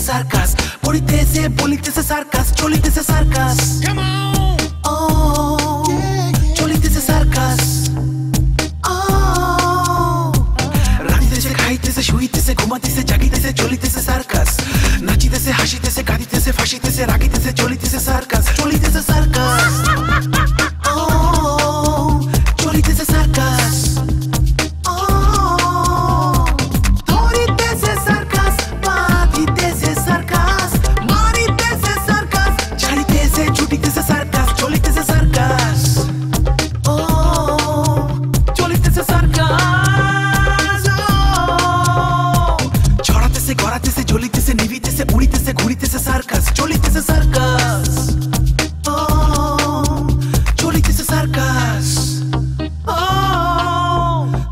Circus, পড়িতেছে বলিতেছে circus, চলিতেছে circus. ও চলিতেছে সার্কাস। রাঁধিতেছে খাইতেছে শুইতেছে ঘুমাইতেছে জাগিতেছে চলিতেছে সার্কাস। নাচিতেছে হাসিতেছে কাঁদিতেছে ফাঁসিতেছে রাগিতেছে চলিতেছে সার্কাস, চলিতেছে সার্কাস। ও চলিতেছে সার্কাস। ধরিতেছে সার্কাস, বাঁধিতেছে সার্কাস, মারিতেছে সার্কাস, ছাড়িতেছে ছুটিতেছে সার্কাস, চলিতেছে সার্কাস। ও চলিতেছে সার্কাস। ছড়াতেছে গড়াতেছে জ্বলিতেছে নিভিতেছে উড়িতেছে ঘুরিতেছে সার্কাস, চলিতেছে সার্কাস। ও চলিতেছে সার্কাস। ও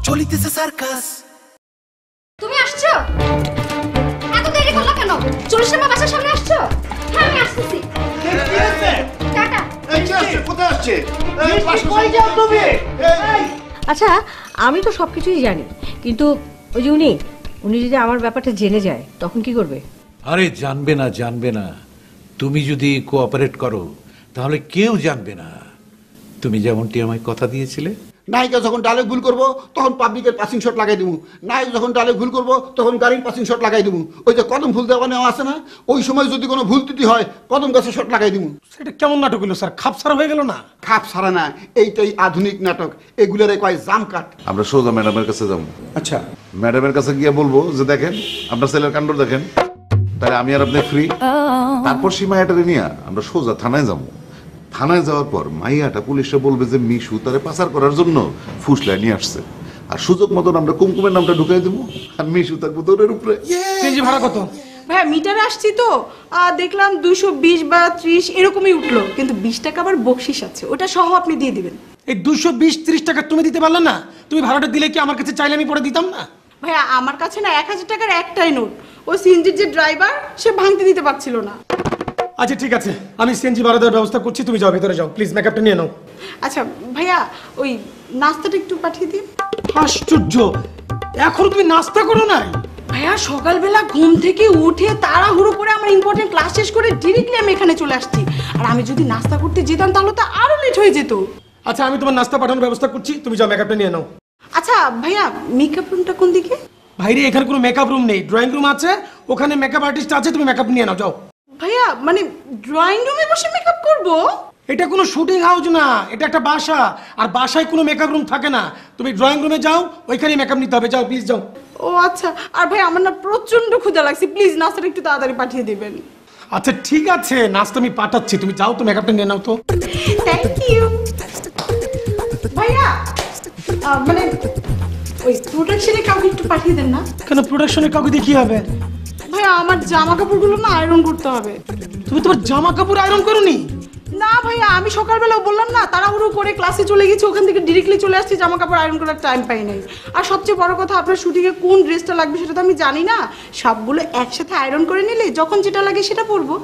চলিতেছে সার্কাস। তুমি আসছো? এত দেরি করলা কেন? 40 নম্বর বাসার সামনে আসছো? হ্যাঁ আমি আসতেছি। কি হচ্ছে? টাটা। এই কি হচ্ছে? কোথায় আসছে? এই পাশে কই যাও তুমি? এই আচ্ছা আমি তো সবকিছুই জানি, কিন্তু ওই যে উনি যদি আমার ব্যাপারটা জেনে যায় তখন কি করবে? আরে জানবে না, জানবে না। তুমি যদি কোঅপারেট করো তাহলে কেউ জানবে না। তুমি যেমনটি আমায় কথা দিয়েছিলে। নায়িকা যখন ডায়লগ ভুল করবো তখন পাবলিকের পাসিং শট লাগাই দিব, নায়ক যখন ডায়লগ ভুল করবো তখন গাড়ির পাসিং শট লাগাই দিব। ওই যে কদম ফুল দেওয়া নেওয়া আছে না, ওই সময় যদি কোনো ভুল ত্রুটি হয় কদম গাছে শট লাগাই দিব। সেটা কেমন নাটক হলো স্যার? খাপ সারা হয়ে গেল না? খাপ সারা না, এইটাই আধুনিক নাটক। এগুলোরে কয় জাম কাট। আমরা সোজা ম্যাডামের কাছে যাবো। আচ্ছা ম্যাডামের কাছে গিয়ে বলবো যে দেখেন আপনার ছেলের কাণ্ড দেখেন, তাহলে আমি আর আপনি ফ্রি। তারপর সীমা এটারে নিয়ে আমরা সোজা থানায় যাবো। থানায় যাওয়ার পর মাইয়াটা পুলিশে বলবে যে মিশু তারে পাচার করার জন্য ফুসলায় নিয়ে আসছে, আর সুযোগ মতন আমরা কুমকুমের নামটা ঢুকাই দেবো, আর মিশু থাকবো দৌড়ের উপরে। সিএনজি ভাড়া কত? ভাইয়া মিটারে আসছি তো দেখলাম 220 বা 30 এরকমই উঠলো, কিন্তু 20 টাকা আবার বকশিস আছে, ওটা সহ আপনি দিয়ে দিবেন। এই 220-30 টাকা তুমি দিতে পারলে না? তুমি ভাড়াটা দিলে কি আমার কাছে চাইলে আমি পরে দিতাম না? ভাইয়া আমার কাছে না 1000 টাকার একটাই নোট, ও সিএনজির যে ড্রাইভার সে ভাঙতে দিতে পারছিল না। আচ্ছা ঠিক আছে, আমি সিএনজি ভাড়া দেওয়ার ব্যবস্থা করছি, তুমি যাও ভিতরে যাও প্লিজ, মেকআপটা নিয়ে নাও। আচ্ছা ভাইয়া ওই নাস্তাটা একটু পাঠিয়ে দিন। আশ্চর্য, এখন তুমি নাস্তা করো নাই? ভাইয়া সকালবেলা ঘুম থেকে উঠে তাড়াহুড়ো করে আমার ইম্পর্টেন্ট ক্লাস শেষ করে ডিরেক্টলি আমি এখানে চলে আসছি, আর আমি যদি নাস্তা করতে যেতাম তাহলে তো আরো লেট হয়ে যেত। আচ্ছা আমি তোমার নাস্তা পাঠানোর ব্যবস্থা করছি, তুমি যাও মেকআপটা নিয়ে নাও। আচ্ছা ভাইয়া মেকআপ রুমটা কোন দিকে? ভাইরে এখানে কোনো মেকআপ রুম নেই, ড্রয়িং রুম আছে, ওখানে মেকআপ আর্টিস্ট আছে, তুমি মেকআপ নিয়ে নাও যাও। ভাইয়া মানে ড্রয়িং রুমে বসে মেকআপ করব? এটা কোনো শুটিং হাউস না, এটা একটা বাসা, আর বাসায় কোনো মেকআপ রুম থাকে না। তুমি ড্রয়িং রুমে যাও, ওইখানে মেকআপ নিতে হবে, যাও প্লিজ যাও। ও আচ্ছা, আর ভাই আমার না প্রচন্ড ক্ষুধা লাগছে, প্লিজ নাস্তাটা একটু তাড়াতাড়ি পাঠিয়ে দিবেন। আচ্ছা ঠিক আছে, নাস্তা আমি পাঠাচ্ছি, তুমি যাও তো মেকআপটা নিয়ে নাও তো। থ্যাংক ইউ ভাইয়া। মানে ওই প্রোডাকশনে কাউকে একটু পাঠিয়ে দেন না। কেন প্রোডাকশনে কাউকে দিয়ে কি হবে? ভাইয়া আমার জামা কাপড়গুলো না আয়রন করতে হবে। তুমি তোমার জামা কাপড় আয়রন করোনি? না ভাইয়া, আমি সকালবেলা বললাম না তাড়াহুড়ো করে ক্লাসে চলে গেছি, ওখান থেকে ডিরেক্টলি চলে আসছি, জামা কাপড় আয়রন করার টাইম পাই নাই। আর সবচেয়ে বড় কথা আপনার শুটিংয়ে কোন ড্রেসটা লাগবে সেটা তো আমি জানি না, সবগুলো একসাথে আয়রন করে নিলে যখন যেটা লাগে সেটা পরবো।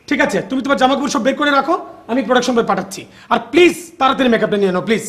ঠিক আছে, তুমি তোমার জামা কাপড় সব বের করে রাখো, আমি প্রোডাকশন বয় পাঠাচ্ছি, আর প্লিজ তাড়াতাড়ি মেকআপটা নিয়ে নাও প্লিজ।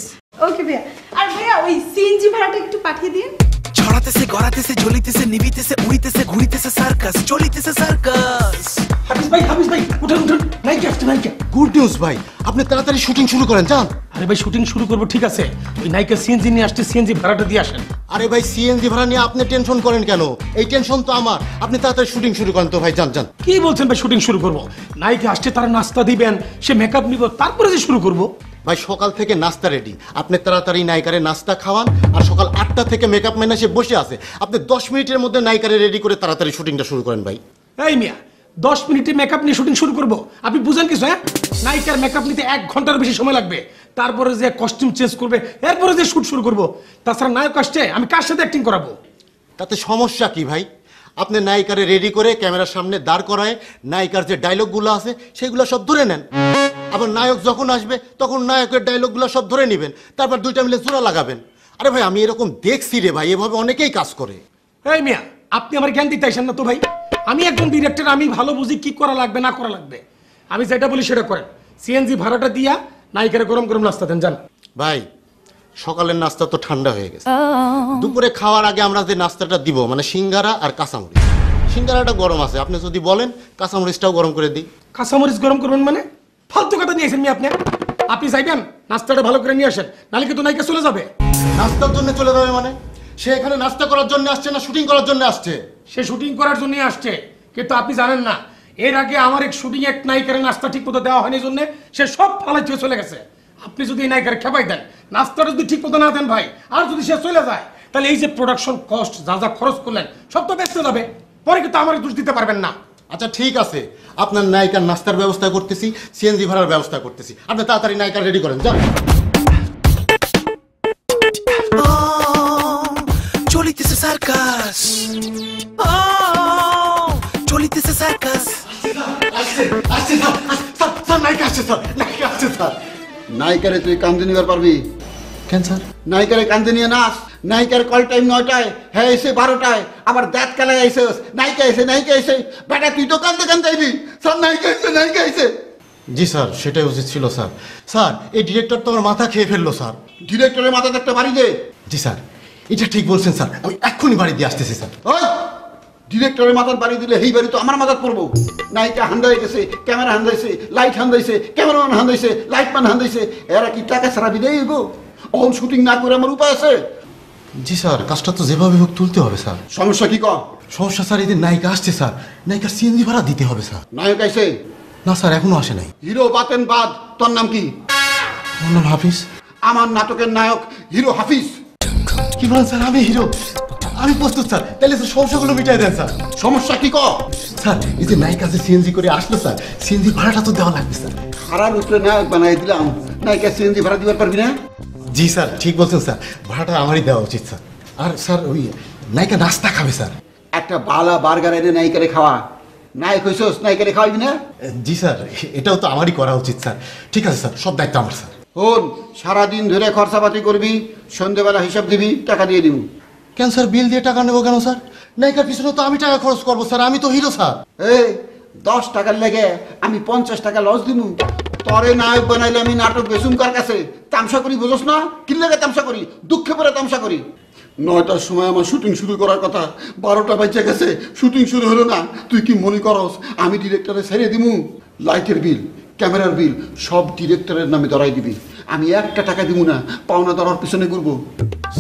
ওকে ভাইয়া। আর ভাইয়া ওই সিএনজি ভাড়াটা একটু পাঠিয়ে দিন। ছড়াতেছে গড়াতেছে জ্বলিতেছে নিভিতেছে উড়িতেছে ঘুরিতেছে সার্কাস, চলিতেছে সার্কাস। হাফিজ ভাই উঠুন, নাইকে আসছে নাইকে। গুড নিউজ ভাই, আপনি তাড়াতাড়ি শুটিং শুরু করেন যান। আরে ভাই শুটিং শুরু করবো ঠিক আছে, ওই নাইকে সিএনজি নিয়ে আসছে, সিএনজি ভাড়াটা দিয়ে আসেন। আরে ভাই সিএনজি ভাড়া নিয়ে আপনি টেনশন করেন কেন? এই টেনশন তো আমার। আপনি তাড়াতাড়ি শুটিং শুরু করেন তো ভাই, যান যান। কি বলছেন ভাই শুটিং শুরু করবো? নাইকে আসছে, তারা নাস্তা দিবেন, সে মেকআপ নিব, তারপরে যে শুরু করবো। ভাই সকাল থেকে নাস্তা রেডি, আপনি তাড়াতাড়ি নায়িকারে নাস্তা খাওয়ান, আর সকাল 8টা থেকে মেকআপ ম্যান এসে বসে আছে, আপনি 10 মিনিটের মধ্যে নায়িকারে রেডি করে তাড়াতাড়ি শুটিংটা শুরু করেন ভাই। এই মিয়া 10 মিনিটে মেকআপ নিয়ে শুটিং শুরু করবো? আপনি বুঝেন কিছু? হ্যাঁ, নায়িকার মেকআপ নিতে 1 ঘন্টার বেশি সময় লাগবে, তারপরে যে কস্টিউম চেঞ্জ করবে, এরপরে যে শুট শুরু করবো। তাছাড়া নায়ক আসছে, আমি কার সাথে অ্যাক্টিং করাবো? তাতে সমস্যা কি ভাই? আপনি নায়িকারে রেডি করে ক্যামেরার সামনে দাঁড় করায় নায়িকার যে ডায়লগগুলো আছে সেগুলো সব ধরে নেন, আবার নায়ক যখন আসবে তখন নায়কের ডায়লগগুলো সব ধরে নেবেন, তারপর দুইটা মিলে জোড়া লাগাবেন। আরে ভাই আমি এরকম দেখছি রে ভাই, এভাবে অনেকেই কাজ করে। এই মিয়া আপনি আমার জ্ঞান দিতে আসেন না তো ভাই, আমি একজন ডিরেক্টর, আমি ভালো বুঝি কি করা লাগবে না করা লাগবে। আমি যেটা বলি সেটা করেন, সিএনজি ভাড়াটা দিয়া নায়িকারে গরম গরম নাস্তা দেন যান। ভাই সকালের নাস্তা তো ঠান্ডা হয়ে গেছে, দুপুরে খাওয়ার আগে আমরা যে নাস্তাটা দিব মানে সিঙ্গারা আর কাঁচামরিচ, সিঙ্গারাটা গরম আছে, আপনি যদি বলেন কাঁচামরিচটাও গরম করে দিই। কাঁচামরিচ গরম করবেন মানে? ফালতু কথা নিয়েছেন মি আপনি। আপনি চাইবেন নাস্তাটা ভালো করে নিয়ে আসেন, নাহলে কিন্তু নায়িকা চলে যাবে। নাস্তার জন্য চলে যাবে মানে? সে এখানে নাস্তা করার জন্য আসছে না শুটিং করার জন্য আসছে? সে শুটিং করার জন্যই আসছে, কিন্তু আপনি জানেন না এর আগে আমার এক শুটিং এক নায়িকার নাস্তা ঠিক মতো দেওয়া হয়নি জন্য সে সব ফালাই দিয়ে চলে গেছে। আপনি যদি এই নায়িকার খেপাই দেন, নাস্তাটা যদি ঠিক মতো না দেন ভাই, আর যদি সে চলে যায়, তাহলে এই যে প্রোডাকশন কস্ট যা যা খরচ করলেন সব তো বেঁচতে যাবে, পরে কিন্তু আমার দোষ দিতে পারবেন না। আচ্ছা ঠিক আছে, আপনার নায়িকার নাস্তার ব্যবস্থা করতেছি, সিএনজি ভাড়ার ব্যবস্থা করতেছি, আপনি তাড়াতাড়ি নায়িকা রেডি করেন যান। চলিতেছে সার্কাস, চলিতেছে সার্কাস। নায়িকারে তুই কান্দে নিবার পারবি? কেন স্যার? নায়িকারে কান্দে নিয়ে নাচ। নায়িকার কল টাইম 9টায়, হ্যাঁ এসে 12টায়, আবার দাঁত কালায় এসে নায়িকা এসে বেটা তুই তো কান্দে কান্দে আইবি। স্যার নায়িকা এসে। জি স্যার, সেটাই উচিত ছিল স্যার। স্যার এই ডিরেক্টর তো আমার মাথা খেয়ে ফেললো স্যার। ডিরেক্টরের মাথাতে একটা বাড়ি দে। জি স্যার, এটা ঠিক বলছেন স্যার, আমি এক্ষুনি বাড়ি দিয়ে আসতেছি স্যার। ওই ডিরেক্টরের মাথার বাড়ি দিলে এই বাড়ি তো আমার মাথার পড়বো। নায়িকা হান্দাই গেছে, ক্যামেরা হান্দাইছে, লাইট হান্দাইছে, ক্যামেরাম্যান হান্দাইছে, লাইটম্যান হান্দাইছে, এরা কি টাকা ছাড়া বিদায় হইব? অন শুটিং না করে আমার উপায় আছে? জি স্যার, কাজটা তো যেভাবে হোক তুলতে হবে স্যার। সমস্যা কি কর? সমস্যা স্যার, এদের নায়িকা আসছে স্যার, নায়িকার সিএনজি ভাড়া দিতে হবে স্যার। নায়ক আইছে? না স্যার, এখনো আসে নাই। হিরো বাতেন বাদ, তোর নাম কি? আমার নাম হাফিজ। আমার নাটকের নায়ক হিরো হাফিজ। কি বলেন স্যার? আমি হিরো? আমি প্রস্তুত স্যার, তাহলে স্যার সমস্যাগুলো মিটাই দেন স্যার। সমস্যা কি কর? স্যার এই যে নায়িকা যে সিএনজি করে আসলো স্যার, সিএনজি ভাড়াটা তো দেওয়া লাগবে স্যার। খারাপ উপরে নায়ক বানাই দিলাম, নায়িকা সিএনজি ভাড়া দিবার পারবি না? জি স্যার, ঠিক বলছেন স্যার, ভাড়াটা আমারই দেওয়া উচিত স্যার। আর স্যার ওই নায়িকা নাস্তা খাবে স্যার। একটা বালা বার্গার এনে নায়িকারে খাওয়া। নায়ক হইছস, নায়িকারে খাওয়াবি না? জি স্যার, এটাও তো আমারই করা উচিত স্যার। ঠিক আছে স্যার, সব দায়িত্ব আমার স্যার। শোন, সারাদিন ধরে খরচাপাতি করবি, সন্ধ্যেবেলা হিসাব দিবি, টাকা দিয়ে দিব। কেন স্যার বিল দিয়ে টাকা নেবো কেন স্যার? নায়িকার পিছনে তো আমি টাকা খরচ করবো স্যার, আমি তো হিরো স্যার। এই 10 টাকার লেগে আমি 50 টাকা লস দিব? তরে নায়ক বানাইলে আমি নাটক বেসুম কার কাছে তামসা করি, বুঝোস না? কি লেগে তামসা করি? দুঃখে পরে তামসা করি। 9টার সময় আমার শুটিং শুরু করার কথা, 12টা বাজে গেছে, শুটিং শুরু হলো না। তুই কি মনে করস আমি ডিরেক্টরে ছেড়ে দিমু? লাইটের বিল, ক্যামেরার বিল সব ডিরেক্টরের নামে ধরাই দিবি। আমি একটা টাকা দিব না, পাওনা ধরার পিছনে ঘুরবো।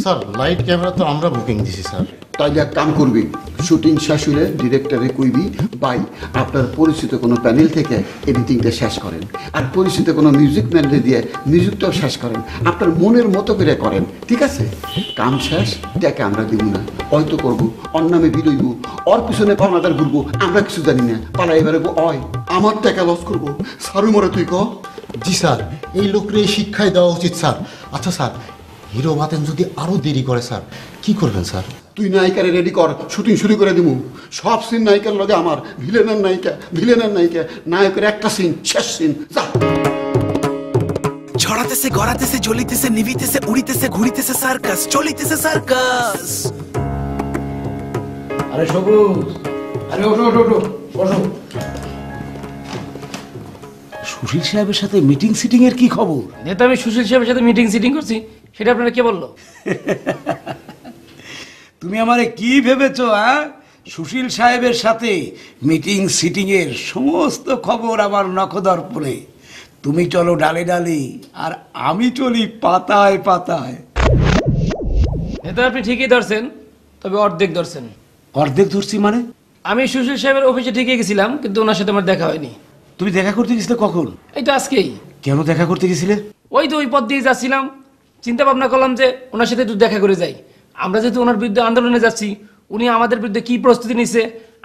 স্যার লাইট ক্যামেরা তো আমরা বুকিং দিছি স্যার। তাইলে এক কাম করবি, শুটিং শেষ হলে ডিরেক্টরে কইবি, ভাই আপনার পরিচিত কোনো প্যানেল থেকে এডিটিংটা শেষ করেন, আর পরিচিত কোনো মিউজিক ম্যানরে দিয়ে মিউজিকটাও শেষ করেন, আপনার মনের মতো করে করেন, ঠিক আছে? কাম শেষ, টাকা আমরা দিব না, হয়তো করবো, ওর নামে বিলইব, ওর পিছনে পাওনাদার ঘুরবো, আমরা কিছু জানি না, পালাই বেরোবো, অয় আমার টাকা লস করবো। সারু মরে তুই ক? জি স্যার, এই লোকরে এই শিক্ষায় দেওয়া উচিত স্যার। আচ্ছা স্যার, হিরো বাতেন যদি আরো দেরি করে স্যার, কি করবেন স্যার? তুই নায়িকারে রেডি কর, শুটিং শুরু করে দিব। সব সিন নায়িকার লগে আমার, ভিলেনের নায়িকা, নায়কের একটা সিন, শেষ সিন, যা। ছড়াতেছে, গড়াতেছে, জ্বলিতেছে, নিভিতেছে, উড়িতেছে, ঘুরিতেছে সার্কাস, চলিতেছে সার্কাস। আরে সবুজ, আরে ওঠো ওঠো ওঠো, বসো। সুশীল সাহেবের সাথে মিটিং সিটিং এর কি খবর? নেতা, আমি সুশীল সাহেবের সাথে মিটিং সিটিং করছি, সেটা আপনারা কে বললো? তুমি আমারে কি ভেবেছো? হ্যাঁ, সুশীল সাহেবের সাথে মিটিং সিটিং এর সমস্ত খবর আমার নখদর্পণে। তুমি চলো ডালে ডালে, আর আমি চলি পাতায় পাতায়। নেতা, আপনি ঠিকই ধরছেন, তবে অর্ধেক ধরছেন। অর্ধেক ধরছি মানে? আমি সুশীল সাহেবের অফিসে ঠিকই গেছিলাম, কিন্তু ওনার সাথে আমার দেখা হয়নি। তুমি দেখা করতে গেছিলে কখন? এই তো আজকেই। কেন দেখা করতে গেছিলে? ওই তো ওই পথ দিয়ে যাচ্ছিলাম, চিন্তা ভাবনা করলাম যে ওনার সাথে একটু দেখা করে যাই। আমরা যেহেতু ওনার বিরুদ্ধে আন্দোলনে যাচ্ছি, উনি আমাদের বিরুদ্ধে কি প্রস্তুতি নিচ্ছে,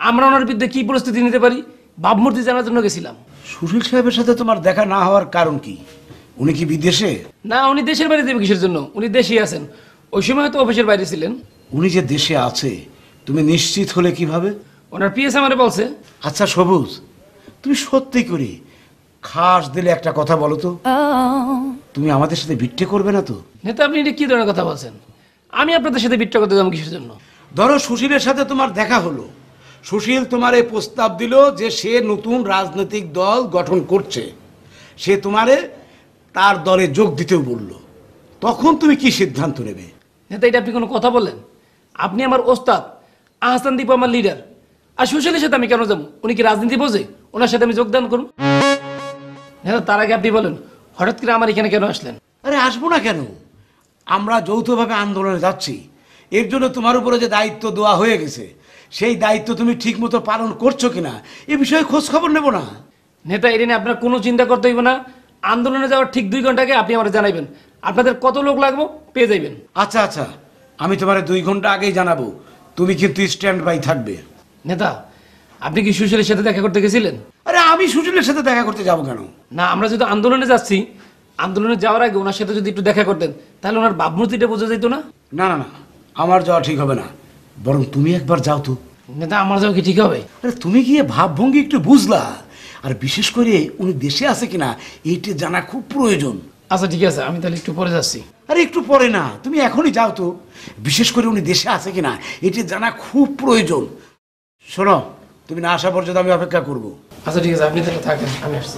আমরা ওনার বিরুদ্ধে কি প্রস্তুতি নিতে পারি, ভাবমূর্তি জানার জন্য গেছিলাম। সুশীল সাহেবের সাথে তোমার দেখা না হওয়ার কারণ কি? উনি কি বিদেশে? না, উনি দেশের বাইরে দেবে কিসের জন্য? উনি দেশেই আছেন। ওই সময় হয়তো অফিসের বাইরে ছিলেন। উনি যে দেশে আছে তুমি নিশ্চিত হলে কিভাবে? ওনার পিএস আমারে বলছে। আচ্ছা সবুজ, তুমি সত্যি করে খাস দিলে একটা কথা বলো তো, তুমি আমাদের সাথে বিট্টে করবে না তো? নেতা, আপনি এটা কি ধরনের কথা বলছেন? আমি আপনাদের সাথে বিট্টা করতে যাবো কিসের জন্য? ধরো সুশীলের সাথে তোমার দেখা হলো, সুশীল তোমার এই প্রস্তাব দিল যে সে নতুন রাজনৈতিক দল গঠন করছে, সে তোমারে তার দলে যোগ দিতেও বলল, তখন তুমি কি সিদ্ধান্ত নেবে? নেতা, এটা আপনি কোনো কথা বললেন? আপনি আমার ওস্তাদ, আহসান দীপ আমার লিডার, আর সুশীলের সাথে আমি কেন যাবো? উনি কি রাজনীতি বোঝে? ওনার সাথে আমি যোগদান করুন? নেতা, তার আগে আপনি বলেন হঠাৎ করে আমার এখানে কেন আসলেন? আরে আসবো না কেন, আমরা যৌথভাবে আন্দোলনে যাচ্ছি, এর জন্য তোমার উপরে যে দায়িত্ব দেওয়া হয়ে গেছে সেই দায়িত্ব তুমি ঠিক মতো পালন করছো কিনা এ বিষয়ে খোঁজ খবর নেব না? নেতা, এটা নিয়ে আপনার কোনো চিন্তা করতে হইব না। আন্দোলনে যাওয়ার ঠিক 2 ঘন্টা আগে আপনি আমার জানাইবেন আপনাদের কত লোক লাগবে, পেয়ে যাইবেন। আচ্ছা আচ্ছা, আমি তোমার 2 ঘন্টা আগেই জানাবো, তুমি কিন্তু স্ট্যান্ড বাই থাকবে। নেতা, আপনি কি সুশীলের সাথে দেখা করতে গেছিলেন? আরে আমি সুশীলের সাথে দেখা করতে যাবো কেন? না, আমরা যদি আন্দোলনে যাচ্ছি, আন্দোলনে যাওয়ার আগে ওনার সাথে যদি একটু দেখা করতেন তাহলে ওনার ভাবমূর্তিটা বোঝা যেত না? না না না, আমার যাওয়া ঠিক হবে না, বরং তুমি একবার যাও তো। নেতা, আমার যাওয়া কি ঠিক হবে? আরে তুমি গিয়ে ভাবভঙ্গি একটু বুঝলা, আর বিশেষ করে উনি দেশে আছে কিনা এইটা জানা খুব প্রয়োজন। আচ্ছা ঠিক আছে, আমি তাহলে একটু পরে যাচ্ছি। আরে একটু পরে না, তুমি এখনই যাও তো, বিশেষ করে উনি দেশে আছে কিনা এটা জানা খুব প্রয়োজন। শোনো, তুমি না আসা পর্যন্ত আমি অপেক্ষা করব। আচ্ছা ঠিক আছে, আপনি তাহলে থাকেন, আমি আসছি।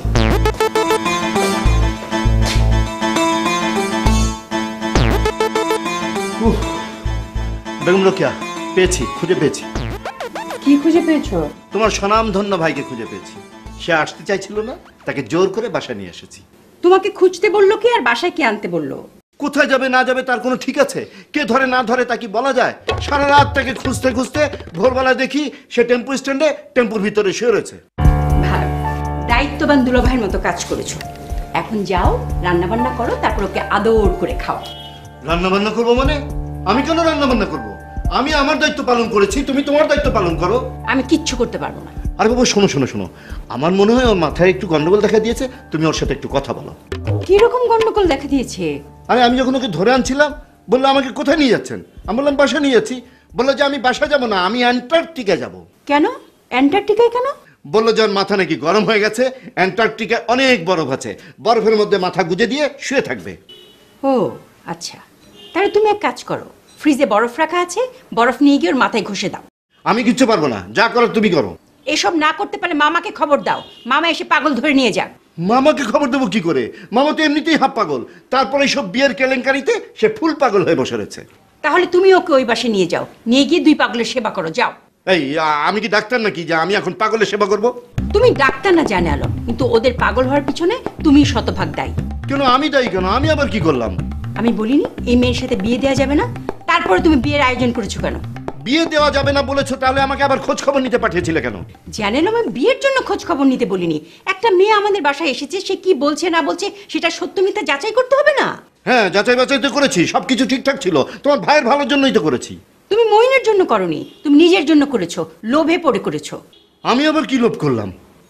বেগম রোকেয়া, পেয়েছি, খুঁজে পেয়েছি। কি খুঁজে পেয়েছো? তোমার স্বনামধন্য ভাইকে খুঁজে পেয়েছি। সে আসতে চাইছিল না, তাকে জোর করে বাসায় নিয়ে এসেছি। তোমাকে খুঁজতে বললো কি আর বাসায় কে আনতে বললো? কোথায় যাবে না যাবে তার কোনো ঠিক আছে? কে ধরে না ধরে তা কি বলা যায়? সারা রাত তাকে খুঁজতে খুঁজতে ভোরবেলা দেখি সে টেম্পু স্ট্যান্ডে টেম্পুর ভিতরে শুয়ে রয়েছে। ভালো, দায়িত্ববান দুলাভাইয়ের মতো কাজ করেছো। এখন যাও, রান্না বান্না করো, তারপর ওকে আদর করে খাও। রান্না বান্না করবো মানে? আমি কেন রান্না বান্না করবো? আমি আমার দায়িত্ব পালন করেছি, তুমি তোমার দায়িত্ব পালন করো। আমি কিচ্ছু করতে পারবো না। আরে বাবা, শোনো শোনো শোনো, আমার মনে হয় ওর মাথায় একটু গন্ডগোল দেখা দিয়েছে, তুমি ওর সাথে একটু কথা বলো। কিরকম গন্ডগোল দেখা দিয়েছে? আরে আমি যখন ওকে ধরে আনছিলাম বললো আমাকে কোথায় নিয়ে যাচ্ছেন? আমি বললাম বাসা নিয়ে যাচ্ছি। বললো যে আমি বাসা যাবো না, আমি অ্যান্টার্কটিকা যাবো। কেন অ্যান্টার্কটিকায় কেন? বললো যে ওর মাথা নাকি গরম হয়ে গেছে, অ্যান্টার্কটিকায় অনেক বরফ আছে, বরফের মধ্যে মাথা গুজে দিয়ে শুয়ে থাকবে। ও আচ্ছা, তাহলে তুমি এক কাজ করো, ফ্রিজে বরফ রাখা আছে, বরফ নিয়ে গিয়ে ওর মাথায় ঘষে দাও। আমি কিচ্ছু পারবো না, যা করো তুমি করো। এসব না করতে পারলে মামাকে খবর দাও, মামা এসে পাগল ধরে নিয়ে যাক। মামাকে খবর দেবো কি করে? মামা তো এমনিতেই হাফ পাগল, তারপরে এইসব বিয়ের কেলেঙ্কারিতে সে ফুল পাগল হয়ে বসে রয়েছে। তাহলে তুমি ওকে ওই বাসে নিয়ে যাও, নিয়ে গিয়ে 2 পাগলের সেবা করো, যাও। এই আমি কি ডাক্তার নাকি যে আমি এখন পাগলের সেবা করব? তুমি ডাক্তার না জানে আলো, কিন্তু ওদের পাগল হওয়ার পিছনে তুমি শতভাগ দায়ী। কেন আমি দায়ী কেন? আমি আবার কি করলাম? আমি বলিনি এই মেয়ের সাথে বিয়ে দেওয়া যাবে না? তারপরে তুমি বিয়ের আয়োজন করেছো কেন? বিয়ে দেওয়া যাবে না বলেছো, তাহলে আমাকে আবার খোঁজ খবর নিতে পাঠিয়েছিলে কেন? জানেন, আমি বিয়ের জন্য খোঁজ খবর নিতে বলিনি। একটা মেয়ে আমাদের বাসায় এসেছে, সে কি বলছে না বলছে সেটা সত্য মিথ্যা যাচাই করতে হবে না? হ্যাঁ, যাচাই বাছাই তো করেছি, সবকিছু ঠিকঠাক ছিল, তোমার ভাইয়ের ভালোর জন্যই তো করেছি। তুমি মইনের জন্য করনি, তুমি নিজের জন্য করেছো, লোভে পড়ে করেছো। আমি আবার কি লোভ করলাম?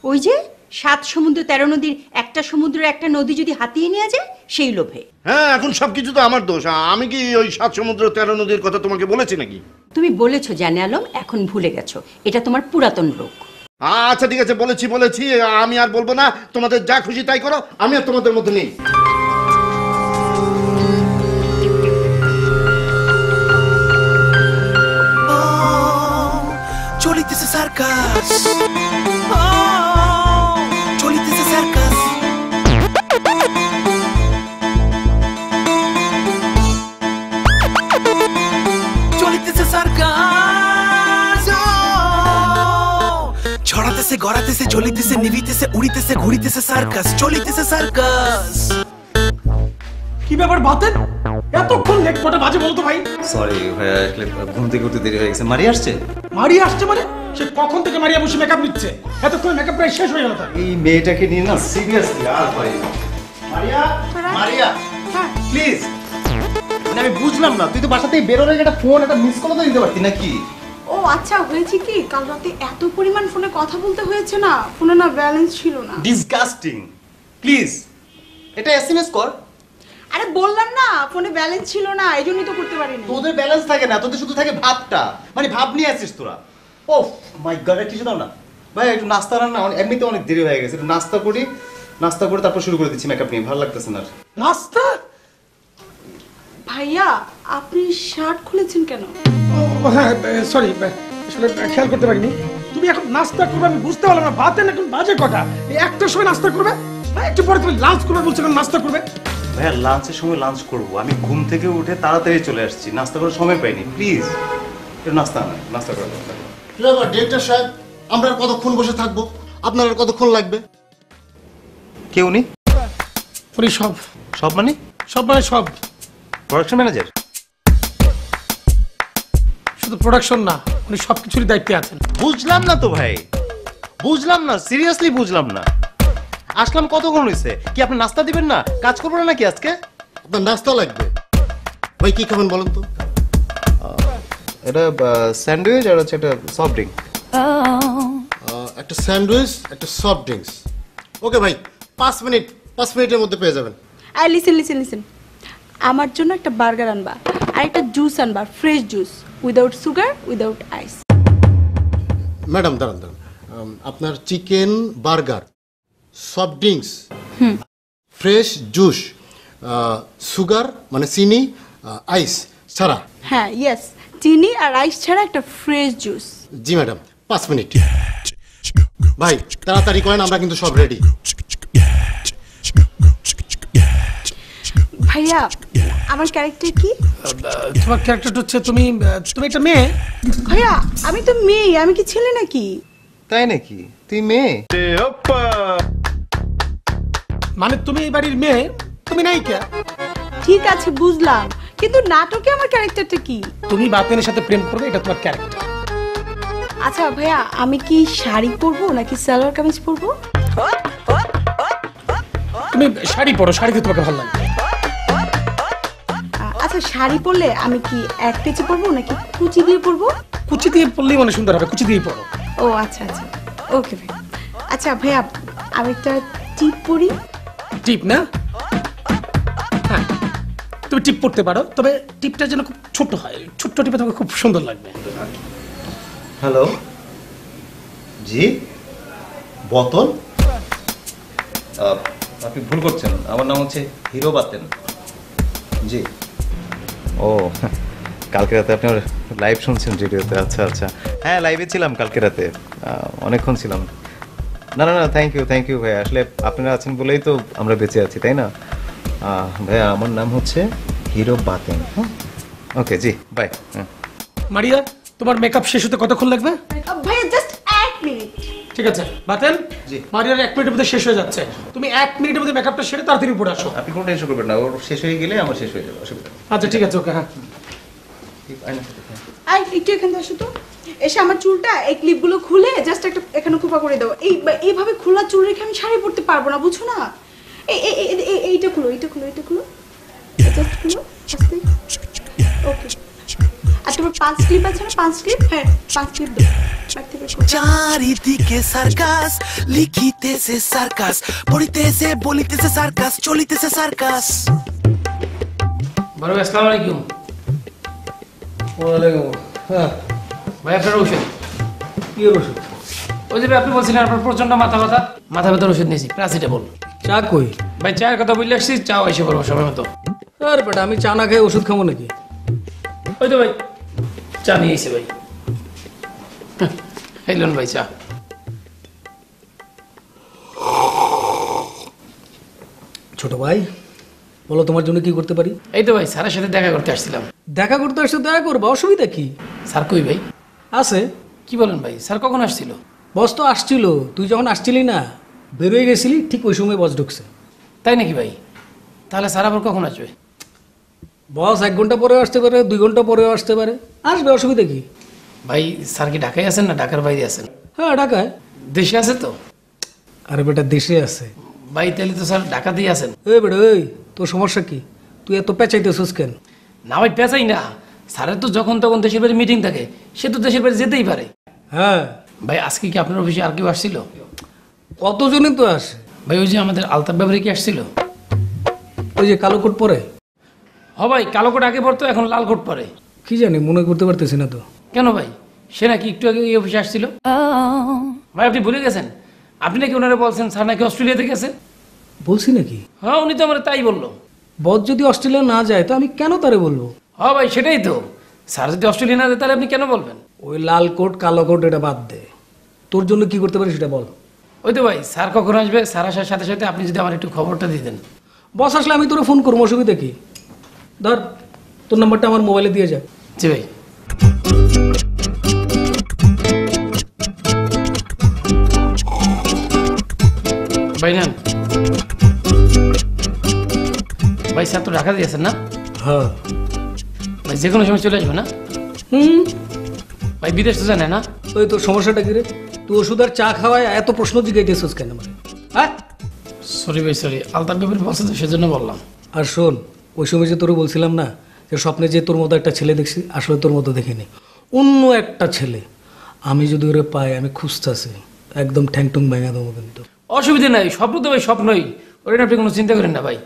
ওই যে 7 সমুদ্র 13 নদীর একটা সমুদ্রের একটা নদী যদি হাতিয়ে নেওয়া যায়, সেই লোভে। হ্যাঁ, এখন সবকিছু তো আমার দোষ। আমি কি ওই 7 সমুদ্র 13 নদীর কথা তোমাকে বলেছি নাকি? তুমি বলেছো জানে আলম, এখন ভুলে গেছো, এটা তোমার পুরাতন রোগ। আচ্ছা ঠিক আছে, বলেছি বলেছি, আমি আর বলবো না। তোমাদের যা খুশি তাই করো, আমি আর তোমাদের মধ্যে নেই। চলিতেছে সার্কাস, চলিতেছে সার্কাস। চলিতেছে সার্কাস, ছড়াতেছে গড়াতেছে চলিতেছে নিভিতেছে উড়িতেছে ঘুরিতেছে সার্কাস, চলিতেছে সার্কাস। কি ব্যাপার বাতেন, এতক্ষণ লেট কটা বাজে বলতো ভাই? সরি ভাইয়া, আসলে ঘুম থেকে উঠতে দেরি হয়ে গেছে। মারি আসছে? মারি আসছে মানে? সে কখন থেকে মারিয়া বসে মেকআপ নিচ্ছে? এতক্ষণ মেকআপ প্রায় শেষ হয়ে গেল তার। এই মেয়েটাকে নিয়ে না সিরিয়াসলি আর পারি না। মারিয়া, মারিয়া প্লিজ। মানে আমি বুঝলাম না, তুই তো বাসা থেকে বেরোলে একটা ফোন, একটা মিস কল তো দিতে পারতি নাকি? ও আচ্ছা, হয়েছে কি, কাল রাতে এত পরিমাণ ফোনে কথা বলতে হয়েছে না, ফোনে না ব্যালেন্স ছিল না। ডিসগাস্টিং। প্লিজ এটা এসএমএস কর। আরে বললাম না, ফোনে ব্যালেন্স ছিল না, এই জন্যই তো করতে পারিনি। তোদের ব্যালেন্স থাকে না, তোদের শুধু থাকে ভাবটা, মানে ভাব নিয়ে আসিস তোরা। ওহ মাই গড, কিছু দাও না ভাই, একটু নাস্তা রান্না, এমনিতে অনেক দেরি হয়ে গেছে, একটু নাস্তা করি, নাস্তা করে তারপর শুরু করে দিচ্ছি মেকআপ নিয়ে, ভালো লাগতেছে না। নাস্তা? ভাইয়া আপনি শার্ট খুলেছেন কেন? হ্যাঁ সরি, আসলে খেয়াল করতে পারিনি। তুমি এখন নাস্তা করবে আমি বুঝতে পারলাম না। বাতেন এখন বাজে কটা? এই একটার সময় নাস্তা করবে? একটু পরে তুমি লাঞ্চ করবে বলছো, কেন নাস্তা করবে? ভাইয়া লাঞ্চের সময় লাঞ্চ করবো, আমি ঘুম থেকে উঠে তাড়াতাড়ি চলে আসছি, নাস্তা করার সময় পাইনি। প্লিজ একটু নাস্তা আনা, নাস্তা করার দরকার। ডিরেক্টর সাহেব, আমরা আর কতক্ষণ বসে থাকবো? আপনার আর কতক্ষণ লাগবে? কে উনি? উনি সব সব মানে? সব মানে সব। Production manager? শুধু প্রোডাকশন না, উনি সব কিছুরই দায়িত্বে আছেন। বুঝলাম না তো ভাই, বুঝলাম না, সিরিয়াসলি বুঝলাম না। আসলাম কতক্ষণ হয়েছে? কি আপনি নাস্তা দিবেন না? কাজ করবো না নাকি আজকে? আপনার নাস্তা লাগবে ভাই, কি খাবেন বলেন তো? এটা স্যান্ডউইচ আর হচ্ছে একটা সফট ড্রিঙ্ক। একটা স্যান্ডউইচ, একটা সফট ড্রিঙ্কস। ওকে ভাই, 5 মিনিটের মধ্যে পেয়ে যাবেন। আই লিসেন, আমার জন্য একটা বার্গার আনবা আর একটা জুস আনবা, fresh juice, without sugar, without ice. Madam দাঁড়ান, আপনার chicken burger, soft drinks, fresh juice, sugar মানে চিনি, আইস ছাড়া। হ্যাঁ, ইয়েস, চিনি আর আইস ছাড়া একটা ফ্রেশ জুস। জি ম্যাডাম, 5 মিনিট। ভাই তাড়াতাড়ি করেন, আমরা কিন্তু সব রেডি। ভাইয়া, আমার ক্যারেক্টার কি? তোমার ক্যারেক্টারটা হচ্ছে তুমি একটা মেয়ে। ভাইয়া, আমি তো মেয়ে, আমি কি ছেলে নাকি? তাই নাকি? তুই মেয়ে? মানে তুমি এই বাড়ির মেয়ে, তুমি নায়িকা। ঠিক আছে, বুঝলাম, কিন্তু নাটকে আমার ক্যারেক্টারটা কি? তুমি বাতেনের সাথে প্রেম করবে, এটা তোমার ক্যারেক্টার। আচ্ছা ভাইয়া, আমি কি শাড়ি পরবো নাকি সালোয়ার কামিজ পরবো? তুমি শাড়ি পরো, শাড়িতে তোমাকে ভালো লাগবে। আচ্ছা, শাড়ি পরলে আমি কি এক পেঁচে পরবো নাকি কুচি দিয়ে পরবো? কুচি দিয়ে পরলেই মনে সুন্দর হবে, কুচি দিয়ে পরো। ও আচ্ছা, ওকে ভাই। আচ্ছা ভাইয়া, আমি একটা টিপ পরি। টিপ না? হ্যাঁ, তুমি টিপ পরতে পারো, তবে টিপটা যেন খুব ছোট হয়। ছোট্ট টিপে তোমাকে খুব সুন্দর লাগবে। হ্যালো, জি, বোতল? আপনি ভুল করছেন, আমার নাম হচ্ছে হিরো বাতেন। জি। ও, কালকে রাতে আপনার লাইভ শুনছেন রেডিওতে? আচ্ছা আচ্ছা, হ্যাঁ লাইভে ছিলাম কালকে রাতে, অনেকক্ষণ ছিলাম। না থ্যাংক ইউ ভাইয়া, আসলে আপনারা আছেন বলেই তো আমরা বেঁচে আছি, তাই না? ভাইয়া আমার নাম হচ্ছে হিরো বাতেন। ওকে, জি, বাই। মারিয়া, তোমার মেকআপ শেষ হতে কতক্ষণ লাগবে? ভাইয়া জাস্ট 1 মিনিট। ঠিক আছে বাতেন, জি। মারিয়ার 1 মিনিটের মধ্যে শেষ হয়ে যাচ্ছে। তুমি 1 মিনিটের মধ্যে মেকআপটা সেরে তাড়াতাড়ি উপরে আসো। আপনি কোনো টেনশন করবেন না, ওর শেষ হয়ে গেলে আমার শেষ হয়ে যাবে, অসুবিধা নেই। আচ্ছা ঠিক আছে, ওকে। হ্যাঁ, আই একটু এখানে আসো তো। এসে আমার চুলটা এই ক্লিপগুলো খুলে জাস্ট একটা এখানে খোপা করে দাও। এইভাবে খোলা চুল রেখে আমি শাড়ি পরতে পারবো না, বুঝছো না? এইটা খুলো, জাস্ট খুলো, আস্তে। ওকে। আর তোমার 5 ক্লিপ আছে না? 5 ক্লিপ? হ্যাঁ, 5 ক্লিপ দাও। চারিদিকে সার্কাস, লিখিতেছে সার্কাস, পড়িতেছে বলিতেছে সার্কাস, চলিতেছে সার্কাস। বড় ভাই, আসসালামু আলাইকুম। ওয়ালাইকুম। হ্যাঁ ভাই, আপনার ওষুধ? কি ওষুধ? ওই যে আপনি বলছিলেন আপনার প্রচন্ড মাথা ব্যথার ওষুধ নিয়েছি, প্যারাসিটামল। চা কই? ভাই চায়ের কথা বললে আসছি, চাও এসে পড়বো সময় মতো। আরে বেটা, আমি চা না খেয়ে ওষুধ খাবো নাকি? ওই তো ভাই চা নিয়ে এসে ভাই। এলেন ভাই চা। ছোট ভাই বলো, তোমার জন্য কি করতে পারি? এই তো ভাই স্যারের সাথে দেখা করতে আসছিলাম। দেখা করতে আসছো, দেখা করবো, অসুবিধা কি? স্যার কই ভাই? আছে। কি বলেন ভাই, স্যার কখন আসছিল? বস তো আসছিল, তুই যখন আসছিলি না, বেরোয় গেছিলি, ঠিক ওই সময় বস ঢুকছে। তাই নাকি ভাই? তাহলে স্যার আবার কখন আসবে? বস 1 ঘন্টা পরেও আসতে পারে, 2 ঘন্টা পরেও আসতে পারে, আসবে, অসুবিধা কি? ভাই স্যার কি ঢাকায় আছেন না ঢাকার বাইরে আছেন? হ্যাঁ ঢাকায়। দেশে আছে তো? আরে বেটা দেশে আছে। ভাই তাহলে তো স্যার ঢাকাতেই আছেন। এই বেটা, এই তোর সমস্যা কি? তুই এত পেঁচাইতেছিস কেন? না ভাই পেঁচাই না, স্যারের তো যখন তখন দেশের বাড়ি মিটিং থাকে, সে তো দেশের বাড়ি যেতেই পারে। হ্যাঁ ভাই আজকে কি আপনার অফিসে আর কেউ আসছিল? কতজনই তো আসে। ভাই ওই যে আমাদের আলতাফ ব্যাপারে কি আসছিল? ওই যে কালো কোট পরে? হ ভাই, কালো কোট আগে পরতো, এখন লাল কোট পরে। কি জানি, মনে করতে পারতেছি না তো। কেন ভাই, সে নাকি একটু আগে এই অফিসে আসছিল? ভাই আপনি ভুলে গেছেন, আপনি নাকি ওনারা বলছেন স্যার নাকি অস্ট্রেলিয়াতে গেছে। বলছি নাকি? হ্যাঁ উনি তো আমার তাই বললো। বস যদি অস্ট্রেলিয়া না যায় তো আমি কেন তারে বলবো? হ্যাঁ ভাই সেটাই তো, স্যার যদি অস্ট্রেলিয়া না যায় তাহলে আপনি কেন বলবেন? ওই লাল কোট কালো কোট এটা বাদ দে, তোর জন্য কি করতে পারি সেটা বল। ওই তো ভাই স্যার কখন আসবে, স্যার আসার সাথে সাথে আপনি যদি আমার একটু খবরটা দিতেন। বস আসলে আমি তোরে ফোন করবো, অসুবিধা কি? ধর তোর নাম্বারটা আমার মোবাইলে দিয়ে যা। জি ভাই। ভাই নেন ভাই, স্যার তো ঢাকা দিয়েছেন না? হ্যাঁ ভাই যে কোনো সময় চলে আসবে না? ভাই বিদেশ তো জানে না? ওই তো সমস্যাটা কি রে? তুই ওষুধ আর চা খাওয়ায় এত প্রশ্ন জিজ্ঞাসিস কেন মানে? হ্যাঁ সরি ভাই সরি, আলতার ব্যাপারে বলছে তো সেজন্য বললাম। আর শোন, ওই সময় যে তোর বলছিলাম না যে স্বপ্নে যে তোর মতো একটা ছেলে দেখছি, আসলে তোর মতো দেখিনি, অন্য একটা ছেলে। আমি যদি ওরে পাই, আমি খুঁজতেছি, একদম ঠ্যাংটুং ভেঙে দেবো কিন্তু। অসুবিধা নাই, স্বপ্ন তো ভাই স্বপ্নই, ওটা আপনি কোনো চিন্তা করেন না ভাই।